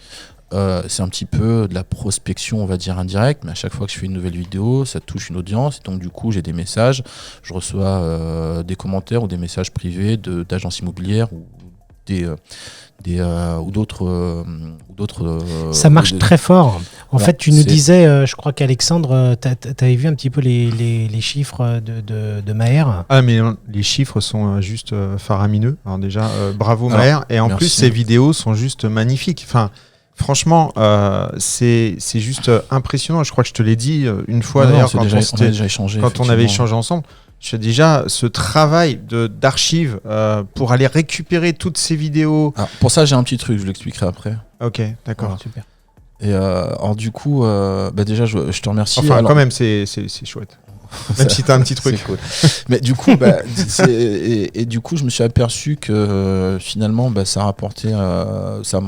c'est un petit peu de la prospection, on va dire indirecte, mais à chaque fois que je fais une nouvelle vidéo, ça touche une audience et donc du coup j'ai des messages, je reçois des commentaires ou des messages privés d'agences immobilières ou d'autres. Ça marche très fort. En fait, tu nous disais, je crois qu'Alexandre, tu avais vu un petit peu les chiffres de Maher. Ah, mais les chiffres sont juste faramineux. Alors déjà, bravo Alors, Maher. Et en merci. plus, ces vidéos sont juste magnifiques. Enfin, franchement, c'est juste impressionnant. Je crois que je te l'ai dit une fois d'ailleurs quand on avait échangé ensemble. Je déjà ce travail d'archives pour aller récupérer toutes ces vidéos. Alors, pour ça, j'ai un petit truc, je l'expliquerai après. Ok, d'accord. Voilà. Super. Et alors du coup, déjà, je te remercie. Enfin, quand même, c'est chouette. Même si t'as un petit truc. C'est cool. Mais du coup, et du coup, je me suis aperçu que finalement, ça m'a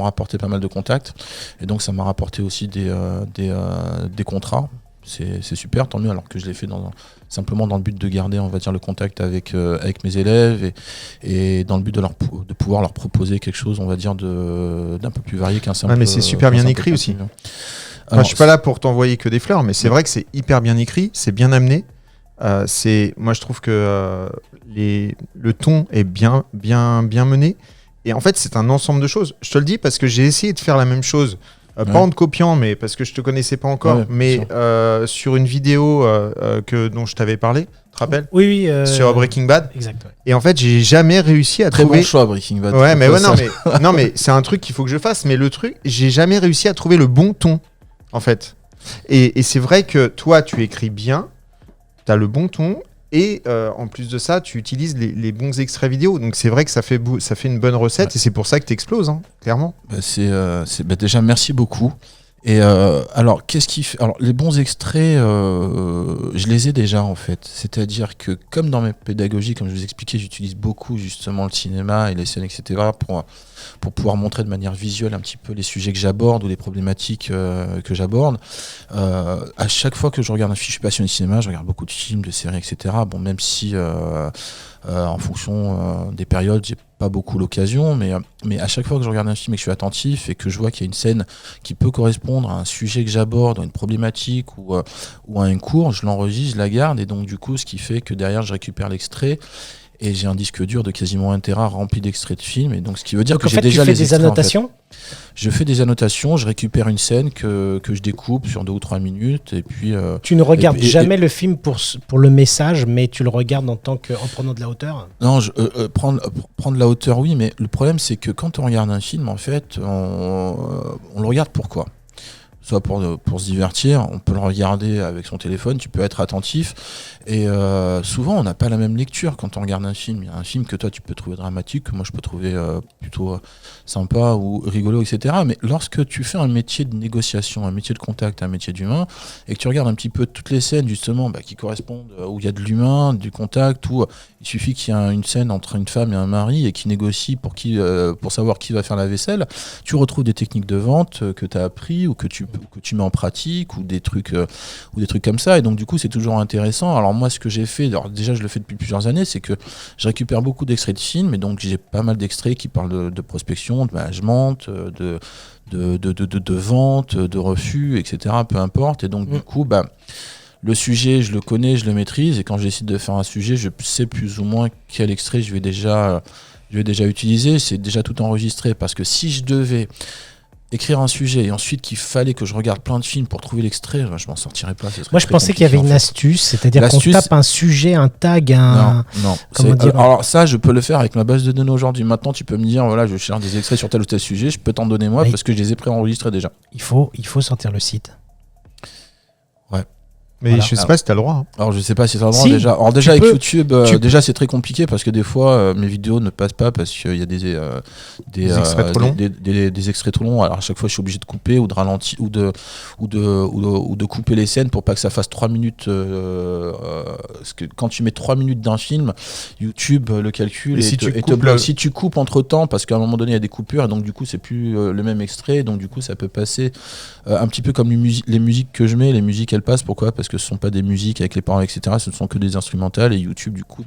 rapporté pas mal de contacts. Et donc, ça m'a rapporté aussi des contrats. C'est super, tant mieux, alors que je l'ai fait simplement dans le but de garder, on va dire, le contact avec mes élèves et dans le but de pouvoir leur proposer quelque chose, on va dire, d'un peu plus varié qu'un simple. Mais c'est super bien écrit aussi. Alors, je suis pas là pour t'envoyer que des fleurs, mais c'est vrai que c'est hyper bien écrit, c'est bien amené. Moi, je trouve que le ton est bien mené. Et en fait, c'est un ensemble de choses. Je te le dis parce que j'ai essayé de faire la même chose. Pas en te copiant, mais parce que je te connaissais pas encore, mais sur une vidéo dont je t'avais parlé, tu te rappelles ? Oui. Sur Breaking Bad. Exact. Ouais. Et en fait, j'ai jamais réussi à trouver. Très bon choix, Breaking Bad. Ouais, mais non, mais c'est un truc qu'il faut que je fasse. Mais le truc, j'ai jamais réussi à trouver le bon ton, en fait. Et c'est vrai que toi, tu écris bien, tu as le bon ton. Et en plus de ça, tu utilises les bons extraits vidéo. Donc c'est vrai que ça fait une bonne recette et c'est pour ça que tu exploses, clairement. Déjà, merci beaucoup. Et alors, qu'est-ce qui fait ? Alors, les bons extraits, je les ai déjà en fait. C'est-à-dire que, comme dans mes pédagogies, comme je vous expliquais, j'utilise beaucoup justement le cinéma et les scènes, etc. pour pouvoir montrer de manière visuelle un petit peu les sujets que j'aborde ou les problématiques que j'aborde. À chaque fois que je regarde un film, je suis passionné de cinéma, je regarde beaucoup de films, de séries, etc. Bon, même si en fonction des périodes, j'ai pas beaucoup l'occasion, mais à chaque fois que je regarde un film et que je suis attentif et que je vois qu'il y a une scène qui peut correspondre à un sujet que j'aborde, à une problématique ou à un cours, je l'enregistre, je la garde et donc du coup, ce qui fait que derrière, je récupère l'extrait. Et j'ai un disque dur de quasiment 1 Tera rempli d'extraits de films. Et donc, ce qui veut dire que j'ai déjà les extraits. Tu fais des annotations ? Je fais des annotations, je récupère une scène que je découpe sur 2 ou 3 minutes. Et puis, tu ne regardes jamais le film pour le message, mais tu le regardes en prenant de la hauteur ? Non, prendre de la hauteur, oui. Mais le problème, c'est que quand on regarde un film, en fait, on le regarde pourquoi ? Soit pour se divertir, on peut le regarder avec son téléphone, tu peux être attentif. Et souvent, on n'a pas la même lecture quand on regarde un film. Il y a un film que toi, tu peux trouver dramatique, que moi, je peux trouver plutôt sympa ou rigolo, etc. Mais lorsque tu fais un métier de négociation, un métier de contact, un métier d'humain, et que tu regardes un petit peu toutes les scènes, justement, qui correspondent, où il y a de l'humain, du contact, où il suffit qu'il y ait une scène entre une femme et un mari et qui négocie pour savoir qui va faire la vaisselle, tu retrouves des techniques de vente que tu as appris ou que tu mets en pratique ou des trucs comme ça. Et donc, du coup, c'est toujours intéressant. Alors, moi, ce que j'ai fait, alors déjà, je le fais depuis plusieurs années, c'est que je récupère beaucoup d'extraits de films. Et donc, j'ai pas mal d'extraits qui parlent de prospection, de management, de vente, de refus, etc. Peu importe. Et donc, du coup, le sujet, je le connais, je le maîtrise. Et quand je décide de faire un sujet, je sais plus ou moins quel extrait je vais déjà utiliser. C'est déjà tout enregistré. Parce que si je devais écrire un sujet et ensuite qu'il fallait que je regarde plein de films pour trouver l'extrait, je m'en sortirais pas. Moi, je pensais qu'il y avait une astuce, c'est-à-dire qu'on tape un sujet, un tag, Non. Alors ça, je peux le faire avec ma base de données aujourd'hui. Maintenant, tu peux me dire, voilà, je cherche des extraits sur tel ou tel sujet, je peux t'en donner moi parce que je les ai préenregistrés déjà. Il faut sortir le site. Ouais. Mais je sais pas si t'as le droit. Hein. Alors je sais pas si t'as le droit Si, déjà. Alors déjà avec peux, YouTube, déjà c'est très compliqué parce que des fois mes vidéos ne passent pas parce qu'il y a des extraits trop longs. Des extraits trop longs. Alors à chaque fois je suis obligé de couper ou de ralentir ou de couper les scènes pour pas que ça fasse 3 minutes. Parce que quand tu mets 3 minutes d'un film, YouTube le calcule et te bloque. Si tu coupes entre temps, parce qu'à un moment donné il y a des coupures et donc du coup c'est plus le même extrait, donc du coup ça peut passer un petit peu comme les musiques que je mets. Les musiques elles passent, pourquoi ? Parce que ce sont pas des musiques avec les paroles, etc. Ce ne sont que des instrumentales et YouTube du coup,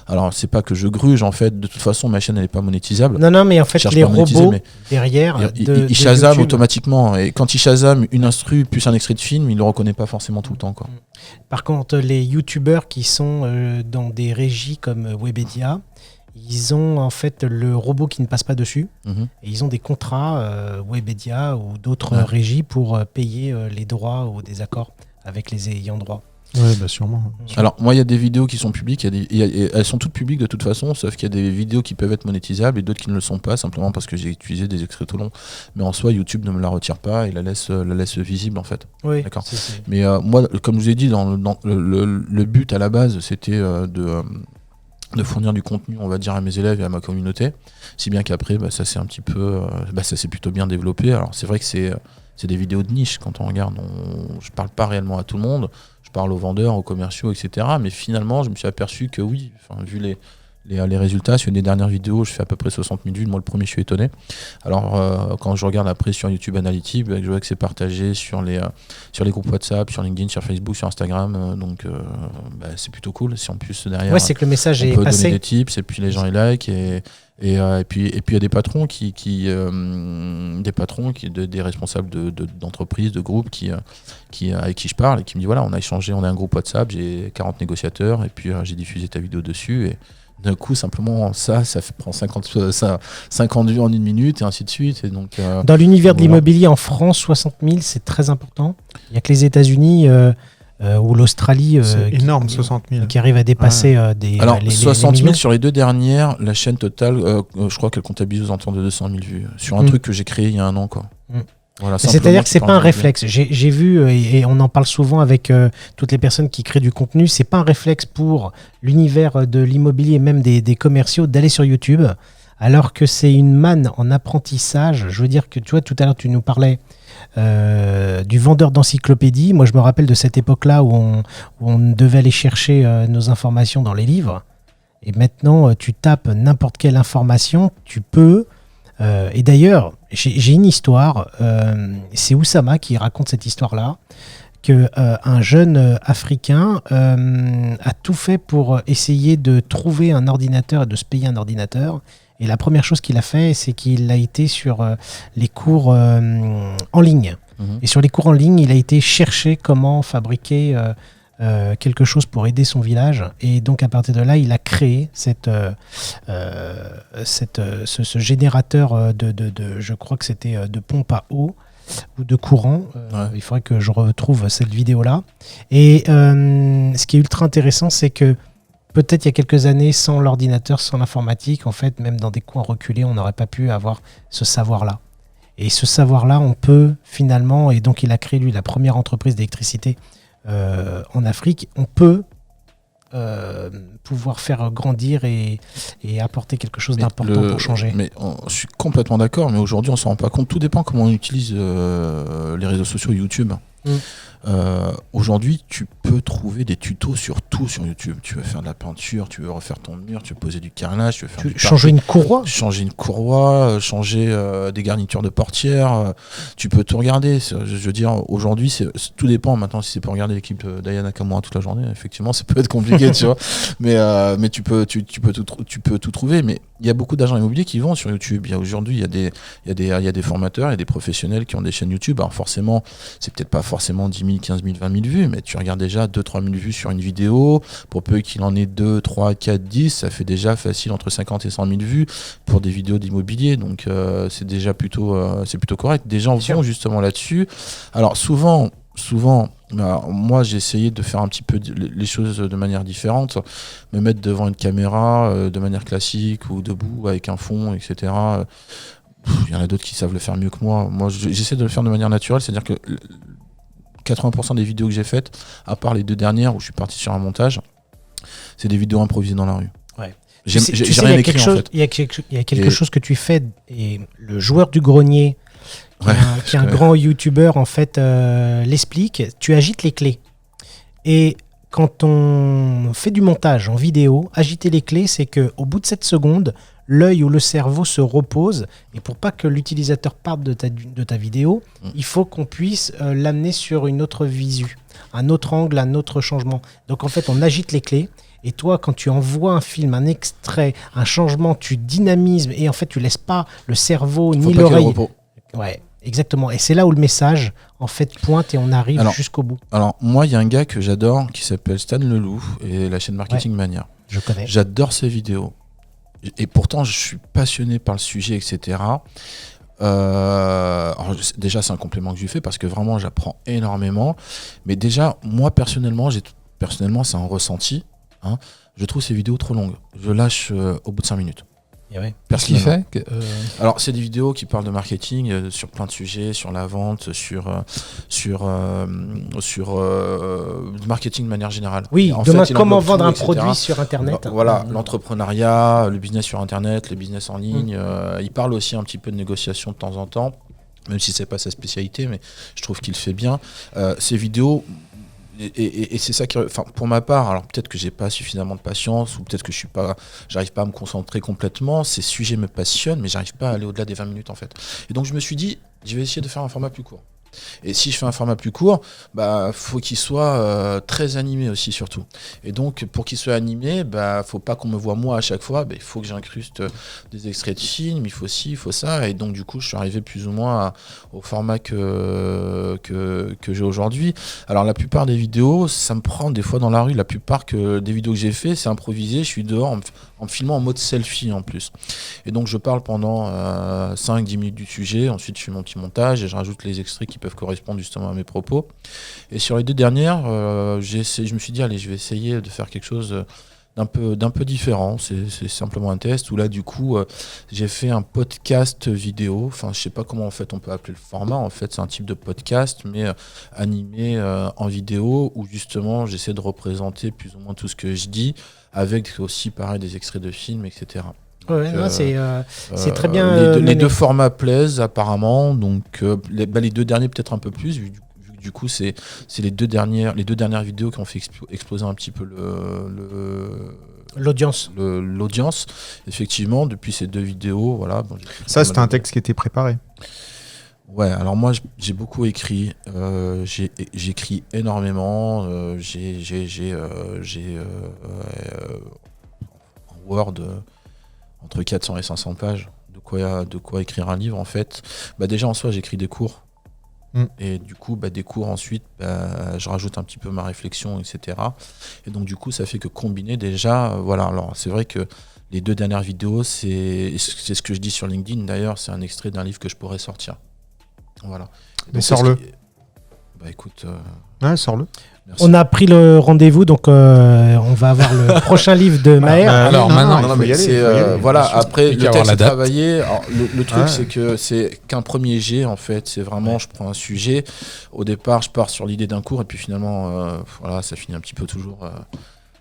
alors c'est pas que je gruge en fait. De toute façon ma chaîne elle est pas monétisable. Non mais en fait les robots derrière il Shazam automatiquement et quand il Shazam une instru plus un extrait de film, il le reconnaît pas forcément tout le temps quoi. Par contre les youtubeurs qui sont dans des régies comme Webedia, ils ont en fait le robot qui ne passe pas dessus et ils ont des contrats Webedia ou d'autres régies pour payer les droits ou des accords avec les ayants droit. Oui, bah sûrement. Alors moi il y a des vidéos qui sont publiques, elles sont toutes publiques de toute façon, sauf qu'il y a des vidéos qui peuvent être monétisables et d'autres qui ne le sont pas, simplement parce que j'ai utilisé des extraits trop longs. Mais en soi YouTube ne me la retire pas et la laisse visible en fait. Oui, d'accord. Mais moi comme je vous ai dit, dans le but à la base c'était de fournir du contenu, on va dire, à mes élèves et à ma communauté, si bien qu'après ça s'est un petit peu ça s'est plutôt bien développé. Alors c'est vrai que c'est des vidéos de niche quand on regarde, je parle pas réellement à tout le monde, je parle aux vendeurs, aux commerciaux, etc. Mais finalement je me suis aperçu que oui, vu les résultats sur les dernières vidéos, je fais à peu près 60 000 vues, moi le premier je suis étonné. Alors quand je regarde après sur YouTube Analytics, je vois que c'est partagé sur les groupes WhatsApp, sur LinkedIn, sur Facebook, sur Instagram, donc c'est plutôt cool. Si en plus derrière c'est que le message on est peut passé. Donner des tips et puis les gens ils like et puis il y a des patrons des responsables d'entreprises, de groupes avec qui je parle et qui me disent voilà, on a échangé, on a un groupe WhatsApp, j'ai 40 négociateurs et puis j'ai diffusé ta vidéo dessus et d'un coup simplement ça prend 50 vues en une minute et ainsi de suite et donc dans l'univers de l'immobilier en France 60 000 c'est très important. Il n'y a que les États-Unis ou l'Australie c'est énorme, 60 000 qui arrive à dépasser alors les 60 000 millions. sur les deux dernières, la chaîne totale je crois qu'elle comptabilise aux alentours de 200 000 vues sur un truc que j'ai créé il y a un an quoi. Voilà, c'est-à-dire que c'est pas un réflexe. J'ai vu et on en parle souvent avec toutes les personnes qui créent du contenu. C'est pas un réflexe pour l'univers de l'immobilier et même des commerciaux d'aller sur YouTube, alors que c'est une manne en apprentissage. Je veux dire que tu vois, tout à l'heure tu nous parlais du vendeur d'encyclopédie. Moi je me rappelle de cette époque-là où on devait aller chercher nos informations dans les livres. Et maintenant tu tapes n'importe quelle information, tu peux. Et d'ailleurs, j'ai une histoire, c'est Oussama qui raconte cette histoire-là, qu'un jeune Africain a tout fait pour essayer de trouver un ordinateur et de se payer un ordinateur. Et la première chose qu'il a fait, c'est qu'il a été sur les cours en ligne. Et sur les cours en ligne, il a été chercher comment fabriquer quelque chose pour aider son village et donc à partir de là il a créé ce générateur de je crois que c'était de pompe à eau ou de courant. Il faudrait que je retrouve cette vidéo là et ce qui est ultra intéressant c'est que peut-être il y a quelques années sans l'ordinateur, sans l'informatique, en fait même dans des coins reculés on n'aurait pas pu avoir ce savoir là et ce savoir là on peut finalement, et donc il a créé lui la première entreprise d'électricité en Afrique, on peut pouvoir faire grandir et apporter quelque chose d'important pour changer. Mais je suis complètement d'accord, mais aujourd'hui on s'en rend pas compte. Tout dépend comment on utilise les réseaux sociaux, YouTube. Aujourd'hui, tu peux trouver des tutos sur tout sur YouTube. Tu veux faire de la peinture, tu veux refaire ton mur, tu veux poser du carrelage, tu veux faire changer une courroie, changer des garnitures de portières. Tu peux tout regarder. Je veux dire, aujourd'hui, tout dépend. Maintenant, si c'est pour regarder l'équipe d'Aya Nakamura toute la journée, effectivement, ça peut être compliqué, tu vois. Mais tu peux tout trouver. Mais il y a beaucoup d'agents immobiliers qui vont sur YouTube. Aujourd'hui, il y a des formateurs, il y a des professionnels qui ont des chaînes YouTube. Alors forcément, c'est peut-être pas forcément 10 000, 15 000, 20 000 vues, mais tu regardes déjà 2-3 000 vues sur une vidéo. Pour peu qu'il en ait 2, 3, 4, 10, ça fait déjà facile entre 50 et 100 000 vues pour des vidéos d'immobilier. Donc c'est déjà plutôt correct. Des gens vont justement là-dessus. Alors souvent, moi j'ai essayé de faire un petit peu les choses de manière différente, me mettre devant une caméra de manière classique ou debout avec un fond, etc. Il y en a d'autres qui savent le faire mieux que moi. Moi j'essaie de le faire de manière naturelle, c'est-à-dire que 80% des vidéos que j'ai faites, à part les 2 dernières où je suis parti sur un montage, c'est des vidéos improvisées dans la rue. Ouais. J'ai rien écrit en fait. Il y a quelque chose que tu fais, et le joueur du grenier, qui est un grand youtubeur, en fait, l'explique. Tu agites les clés. Et quand on fait du montage en vidéo, agiter les clés, c'est qu'au bout de 7 secondes, l'œil ou le cerveau se repose, et pour pas que l'utilisateur parte de ta vidéo, il faut qu'on puisse l'amener sur une autre visu, un autre angle, un autre changement. Donc en fait, on agite les clés, et toi, quand tu envoies un film, un extrait, un changement, tu dynamises, et en fait, tu laisses pas le cerveau ni l'oreille. Ouais, exactement. Et c'est là où le message, en fait, pointe et on arrive jusqu'au bout. Alors, moi, il y a un gars que j'adore qui s'appelle Stan Leloup et la chaîne Marketing Mania. Je connais. J'adore ses vidéos. Et pourtant, je suis passionné par le sujet, etc. Alors, déjà, c'est un complément que je lui fais parce que vraiment, j'apprends énormément. Mais déjà, moi, personnellement, c'est un ressenti. Hein, je trouve ces vidéos trop longues. Je lâche au bout de 5 minutes. Qu'est-ce qu'il fait Alors, c'est des vidéos qui parlent de marketing sur plein de sujets, sur la vente, sur le marketing de manière générale. Oui, comment vendre un produit sur Internet. Voilà, l'entrepreneuriat, le business sur Internet, le business en ligne. Il parle aussi un petit peu de négociation de temps en temps, même si c'est pas sa spécialité, mais je trouve qu'il fait bien. Ces vidéos... Et c'est ça qui, enfin, pour ma part, alors peut-être que j'ai pas suffisamment de patience ou peut-être que j'arrive pas à me concentrer complètement. Ces sujets me passionnent, mais j'arrive pas à aller au-delà des 20 minutes en fait. Et donc je me suis dit, je vais essayer de faire un format plus court. Et si je fais un format plus court, faut qu'il soit très animé aussi surtout. Et donc pour qu'il soit animé, faut pas qu'on me voit moi à chaque fois. Il faut que j'incruste des extraits de films, il faut ci, il faut ça. Et donc du coup, je suis arrivé plus ou moins au format que j'ai aujourd'hui. Alors la plupart des vidéos, ça me prend des fois dans la rue. La plupart des vidéos que j'ai fait, c'est improvisé. Je suis dehors en me filmant en mode selfie en plus. Et donc je parle pendant 5-10 minutes du sujet. Ensuite, je fais mon petit montage et je rajoute les extraits qui peuvent correspondre justement à mes propos. Et sur les 2 dernières, je me suis dit, allez, je vais essayer de faire quelque chose d'un peu différent. C'est simplement un test où là, du coup, j'ai fait un podcast vidéo. Enfin, je sais pas comment en fait on peut appeler le format. En fait, c'est un type de podcast, mais animé en vidéo où justement, j'essaie de représenter plus ou moins tout ce que je dis, avec aussi, pareil, des extraits de films, etc. Ouais, c'est très bien. Les 2 formats plaisent apparemment, donc les 2 derniers peut-être un peu plus, vu que du coup c'est les deux dernières vidéos qui ont fait exploser un petit peu l'audience. L'audience, effectivement, depuis ces 2 vidéos, voilà. Bon, ça, c'était un texte qui était préparé. Ouais, alors moi j'ai beaucoup écrit, j'écris énormément, j'ai en Word entre 400 et 500 pages, de quoi écrire un livre en fait. Déjà en soi j'écris des cours, et du coup des cours ensuite je rajoute un petit peu ma réflexion, etc. Et donc du coup ça fait que combiner déjà, voilà. Alors c'est vrai que les 2 dernières vidéos, c'est ce que je dis sur LinkedIn d'ailleurs, c'est un extrait d'un livre que je pourrais sortir. Voilà. Mais sors-le. Écoute. Ouais, sors-le. Merci. On a pris le rendez-vous, donc on va avoir le prochain livre de Maher. Alors maintenant, mais c'est voilà. Après, le texte est travaillé. Alors, le truc, c'est que c'est qu'un premier jet en fait. C'est vraiment, je prends un sujet. Au départ, je pars sur l'idée d'un cours, et puis finalement, voilà, ça finit un petit peu toujours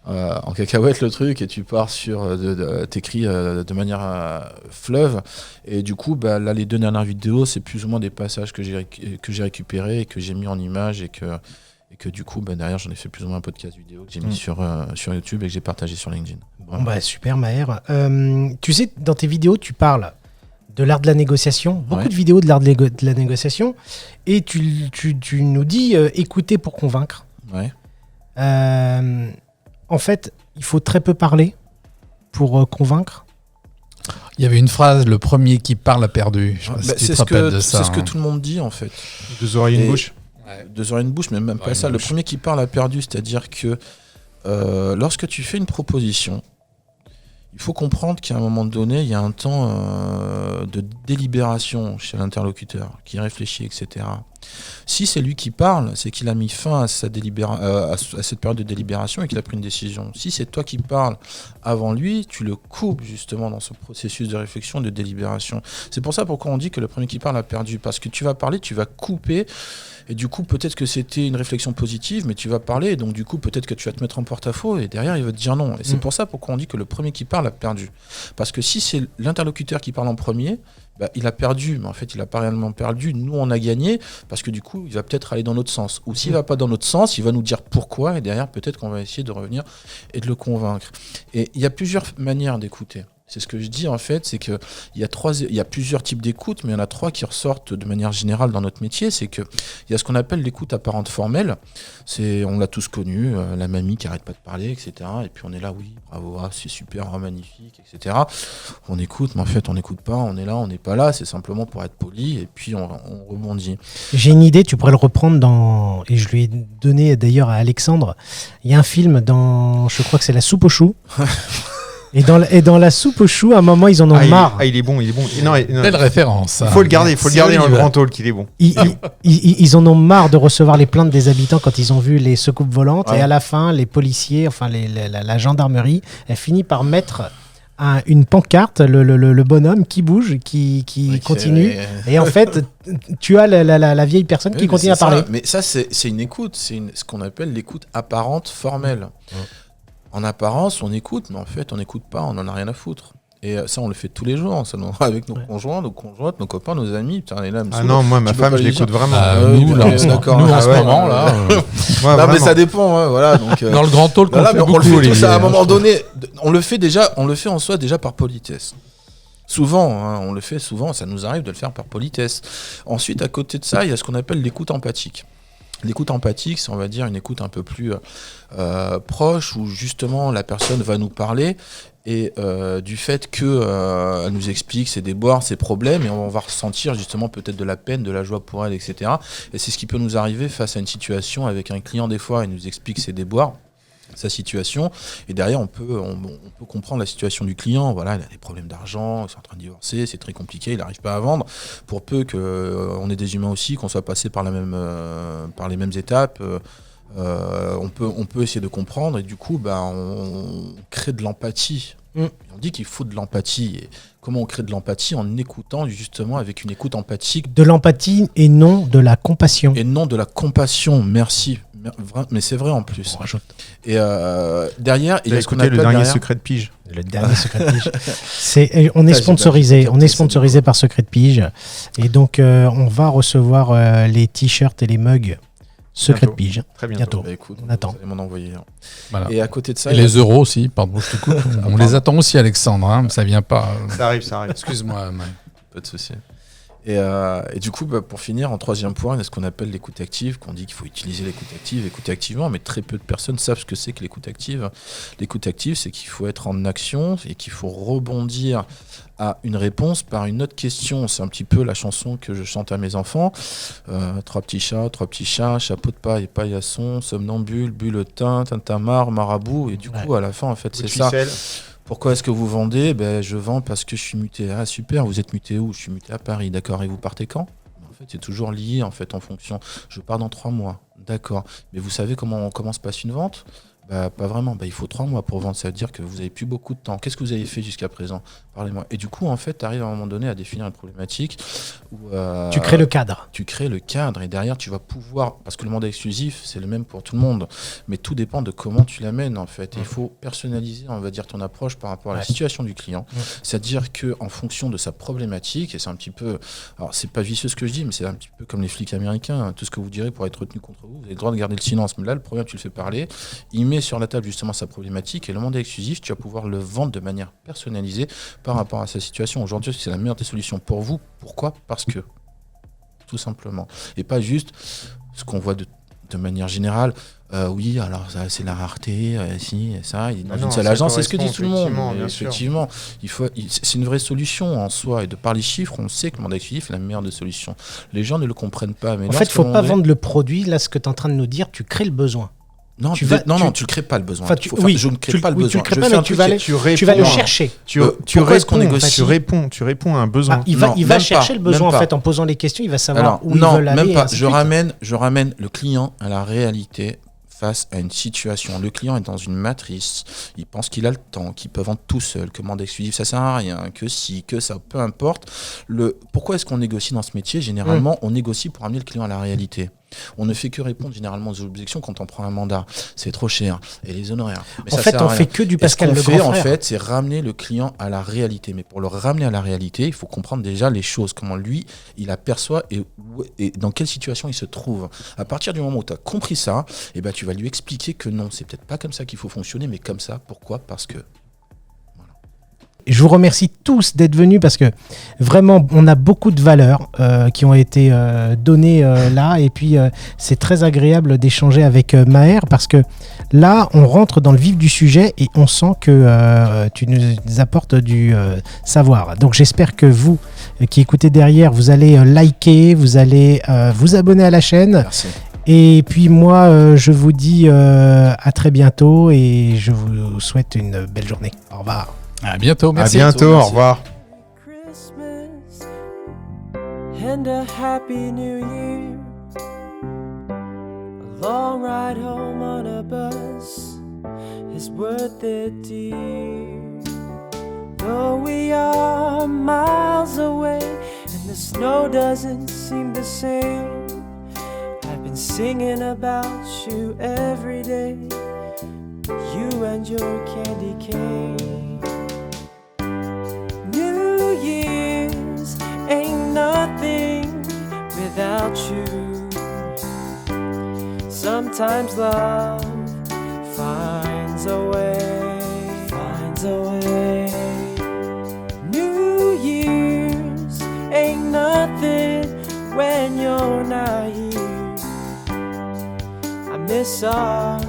en cacahuète le truc, et tu pars sur t'écris de manière fleuve. Et du coup, là, les 2 dernières vidéos, c'est plus ou moins des passages que j'ai récupérés et que j'ai mis en image et que du coup, derrière, j'en ai fait plus ou moins un podcast vidéo que j'ai mis sur YouTube et que j'ai partagé sur LinkedIn. Voilà. Bon, super, Maher. Tu sais, dans tes vidéos, tu parles de l'art de la négociation, beaucoup de vidéos de l'art de la négociation, et tu nous dis écouter pour convaincre. Ouais. En fait, il faut très peu parler pour convaincre. Il y avait une phrase, le premier qui parle a perdu. Je sais pas si tu te rappelles de ça. C'est ce que tout le monde dit en fait. 2 oreilles et une bouche. 2 oreilles et une bouche, mais même pas ça. Le premier qui parle a perdu, c'est-à-dire que lorsque tu fais une proposition, il faut comprendre qu'à un moment donné, il y a un temps de délibération chez l'interlocuteur qui réfléchit, etc. Si c'est lui qui parle, c'est qu'il a mis fin à cette période de délibération et qu'il a pris une décision. Si c'est toi qui parles avant lui, tu le coupes justement dans ce processus de réflexion, de délibération. C'est pour ça pourquoi on dit que le premier qui parle a perdu, parce que tu vas parler, tu vas couper, et du coup peut-être que c'était une réflexion positive, mais tu vas parler, et donc du coup peut-être que tu vas te mettre en porte-à-faux, et derrière il va te dire non. Et c'est pour ça pourquoi on dit que le premier qui parle a perdu. Parce que si c'est l'interlocuteur qui parle en premier, il a perdu, mais en fait il n'a pas réellement perdu, nous on a gagné, parce que du coup il va peut-être aller dans notre sens, ou s'il ne va pas dans notre sens, il va nous dire pourquoi, et derrière peut-être qu'on va essayer de revenir et de le convaincre. Et il y a plusieurs manières d'écouter. C'est ce que je dis en fait, c'est qu'il y a plusieurs types d'écoute, mais il y en a 3 qui ressortent de manière générale dans notre métier. C'est qu'il y a ce qu'on appelle l'écoute apparente formelle. On l'a tous connu, la mamie qui arrête pas de parler, etc. Et puis on est là, oui, bravo, c'est super, magnifique, etc. On écoute, mais en fait on n'écoute pas, on est là, on n'est pas là, c'est simplement pour être poli, et puis on rebondit. J'ai une idée, tu pourrais le reprendre et je lui ai donné d'ailleurs à Alexandre. Il y a un film je crois que c'est La Soupe aux choux. Et dans la soupe aux choux, à un moment, ils en ont marre. Il est bon. Belle référence. Il faut le garder dans le grand talk, il est bon. Ils en ont marre de recevoir les plaintes des habitants quand ils ont vu les secoupes volantes. Ouais. Et à la fin, les policiers, la gendarmerie, elle finit par mettre une pancarte, le bonhomme qui bouge, qui continue. Et en fait, tu as la vieille personne qui continue à parler. Mais ça, c'est une écoute. C'est ce qu'on appelle l'écoute apparente formelle. Ouais. En apparence, on écoute, mais en fait, on n'écoute pas, on n'en a rien à foutre. Et ça, on le fait tous les jours, ça, avec nos conjoints, nos conjointes, nos copains, nos amis. Putain, et là, non, moi, ma femme, je l'écoute vraiment. Nous, en ce moment, là. Non, mais ça dépend, hein, voilà. Donc, dans le grand talk, on le fait tous à un moment donné. On le fait en soi déjà par politesse. Souvent, on le fait souvent, ça nous arrive de le faire par politesse. Ensuite, à côté de ça, il y a ce qu'on appelle l'écoute empathique. L'écoute empathique, c'est, on va dire, une écoute un peu plus proche, où justement la personne va nous parler et du fait qu'elle nous explique ses déboires, ses problèmes, et on va ressentir justement peut-être de la peine, de la joie pour elle, etc. Et c'est ce qui peut nous arriver face à une situation avec un client, des fois, il nous explique ses déboires, sa situation, et derrière on peut comprendre la situation du client. Voilà, il a des problèmes d'argent, il est en train de divorcer, c'est très compliqué, il n'arrive pas à vendre. Pour peu qu'on ait des humains aussi, qu'on soit passé par les mêmes étapes, on peut essayer de comprendre, et du coup on crée de l'empathie. On dit qu'il faut de l'empathie. Et comment on crée de l'empathie? En écoutant justement avec une écoute empathique. De l'empathie et non de la compassion. Et non de la compassion, merci. Mais c'est vrai en plus. Et derrière, il y a ce qu'on appelle le dernier secret de pige. Le dernier secret de pige. On est sponsorisé par Secret de Pige. Et donc, on va recevoir les t-shirts et les mugs Secret de Pige. Très bientôt. Bah, écoute, on attend. Vous allez m'en envoyer. Voilà. Et à côté de ça, et les euros aussi, pardon, je te coupe. On les attend aussi, Alexandre. Hein, ça vient pas. Ça arrive. Excuse-moi, Mike. Pas de souci. Et du coup, pour finir, en troisième point, il y a ce qu'on appelle l'écoute active, qu'on dit qu'il faut utiliser l'écoute active, écouter activement, mais très peu de personnes savent ce que c'est que l'écoute active. L'écoute active, c'est qu'il faut être en action et qu'il faut rebondir à une réponse par une autre question. C'est un petit peu la chanson que je chante à mes enfants. 3 petits chats, chapeau de paille et paillasson, somnambule, bulletin, tintamarre, marabout. Et du coup, à la fin, en fait, c'est ça. Pourquoi est-ce que vous vendez? Je vends parce que je suis muté. Ah super, vous êtes muté où? Je suis muté à Paris, d'accord. Et vous partez quand? En fait, c'est toujours lié en fonction. Je pars dans 3 mois, d'accord. Mais vous savez comment se passe une vente? Pas vraiment. Il faut 3 mois pour vendre. Ça veut dire que vous avez plus beaucoup de temps. Qu'est-ce que vous avez fait jusqu'à présent? Parlez-moi. Et du coup, en fait, tu arrives à un moment donné à définir une problématique où tu crées le cadre. Tu crées le cadre, et derrière, tu vas pouvoir, parce que le mandat exclusif, c'est le même pour tout le monde, mais tout dépend de comment tu l'amènes en fait. Et il faut personnaliser, on va dire, ton approche par rapport à la situation du client. C'est-à-dire que en fonction de sa problématique, et c'est un petit peu, alors c'est pas vicieux ce que je dis, mais c'est un petit peu comme les flics américains. Tout ce que vous direz pour être retenu contre vous, vous avez le droit de garder le silence. Mais là, le problème, tu le fais parler. Il met sur la table justement sa problématique, et le mandat exclusif, tu vas pouvoir le vendre de manière personnalisée par rapport à sa situation. Aujourd'hui, c'est la meilleure des solutions pour vous. Pourquoi? Parce que, tout simplement. Et pas juste ce qu'on voit de manière générale. Oui, alors ça, c'est la rareté, si, et ça, dans une seule agence, c'est ce que dit tout le monde. Effectivement, c'est une vraie solution en soi. Et de par les chiffres, on sait que le mandat exclusif est la meilleure des solutions. Les gens ne le comprennent pas. Mais en fait, il ne faut pas vendre le produit. Là, ce que tu es en train de nous dire, tu crées le besoin. Non, tu ne crées pas le besoin. Enfin, je ne crée pas le besoin. Tu le crées pas, mais tu vas le chercher. Tu réponds à un besoin. Il va chercher le besoin en fait en posant les questions. Il va savoir où il veut aller. Même pas. Je ramène le client à la réalité face à une situation. Le client est dans une matrice. Il pense qu'il a le temps, qu'il peut vendre tout seul, que commande exclusive, ça sert à rien, que si, que ça, peu importe. Pourquoi est-ce qu'on négocie dans ce métier ? Généralement, on négocie pour amener le client à la réalité. On ne fait que répondre généralement aux objections quand on prend un mandat. C'est trop cher. Et les honoraires. Mais en fait, on fait que du Pascal le grand frère. En fait, c'est ramener le client à la réalité. Mais pour le ramener à la réalité, il faut comprendre déjà les choses, comment lui, il aperçoit et dans quelle situation il se trouve. À partir du moment où tu as compris ça, eh ben, tu vas lui expliquer que non, c'est peut-être pas comme ça qu'il faut fonctionner, mais comme ça. Pourquoi ? Parce que... Je vous remercie tous d'être venus parce que vraiment, on a beaucoup de valeurs qui ont été données là. Et puis, c'est très agréable d'échanger avec Maher parce que là, on rentre dans le vif du sujet et on sent que tu nous apportes du savoir. Donc, j'espère que vous qui écoutez derrière, vous allez liker, vous allez vous abonner à la chaîne. Merci. Et puis moi, je vous dis à très bientôt et je vous souhaite une belle journée. Au revoir. À bientôt, merci. À bientôt, au revoir. And a happy new year. A long ride home on a bus is worth it, dear. Though we are miles away and the snow doesn't seem the same, I've been singing about you every day, you and your candy cane. New Year's ain't nothing without you. Sometimes love finds a way, finds a way. New Year's ain't nothing when you're not here. I miss our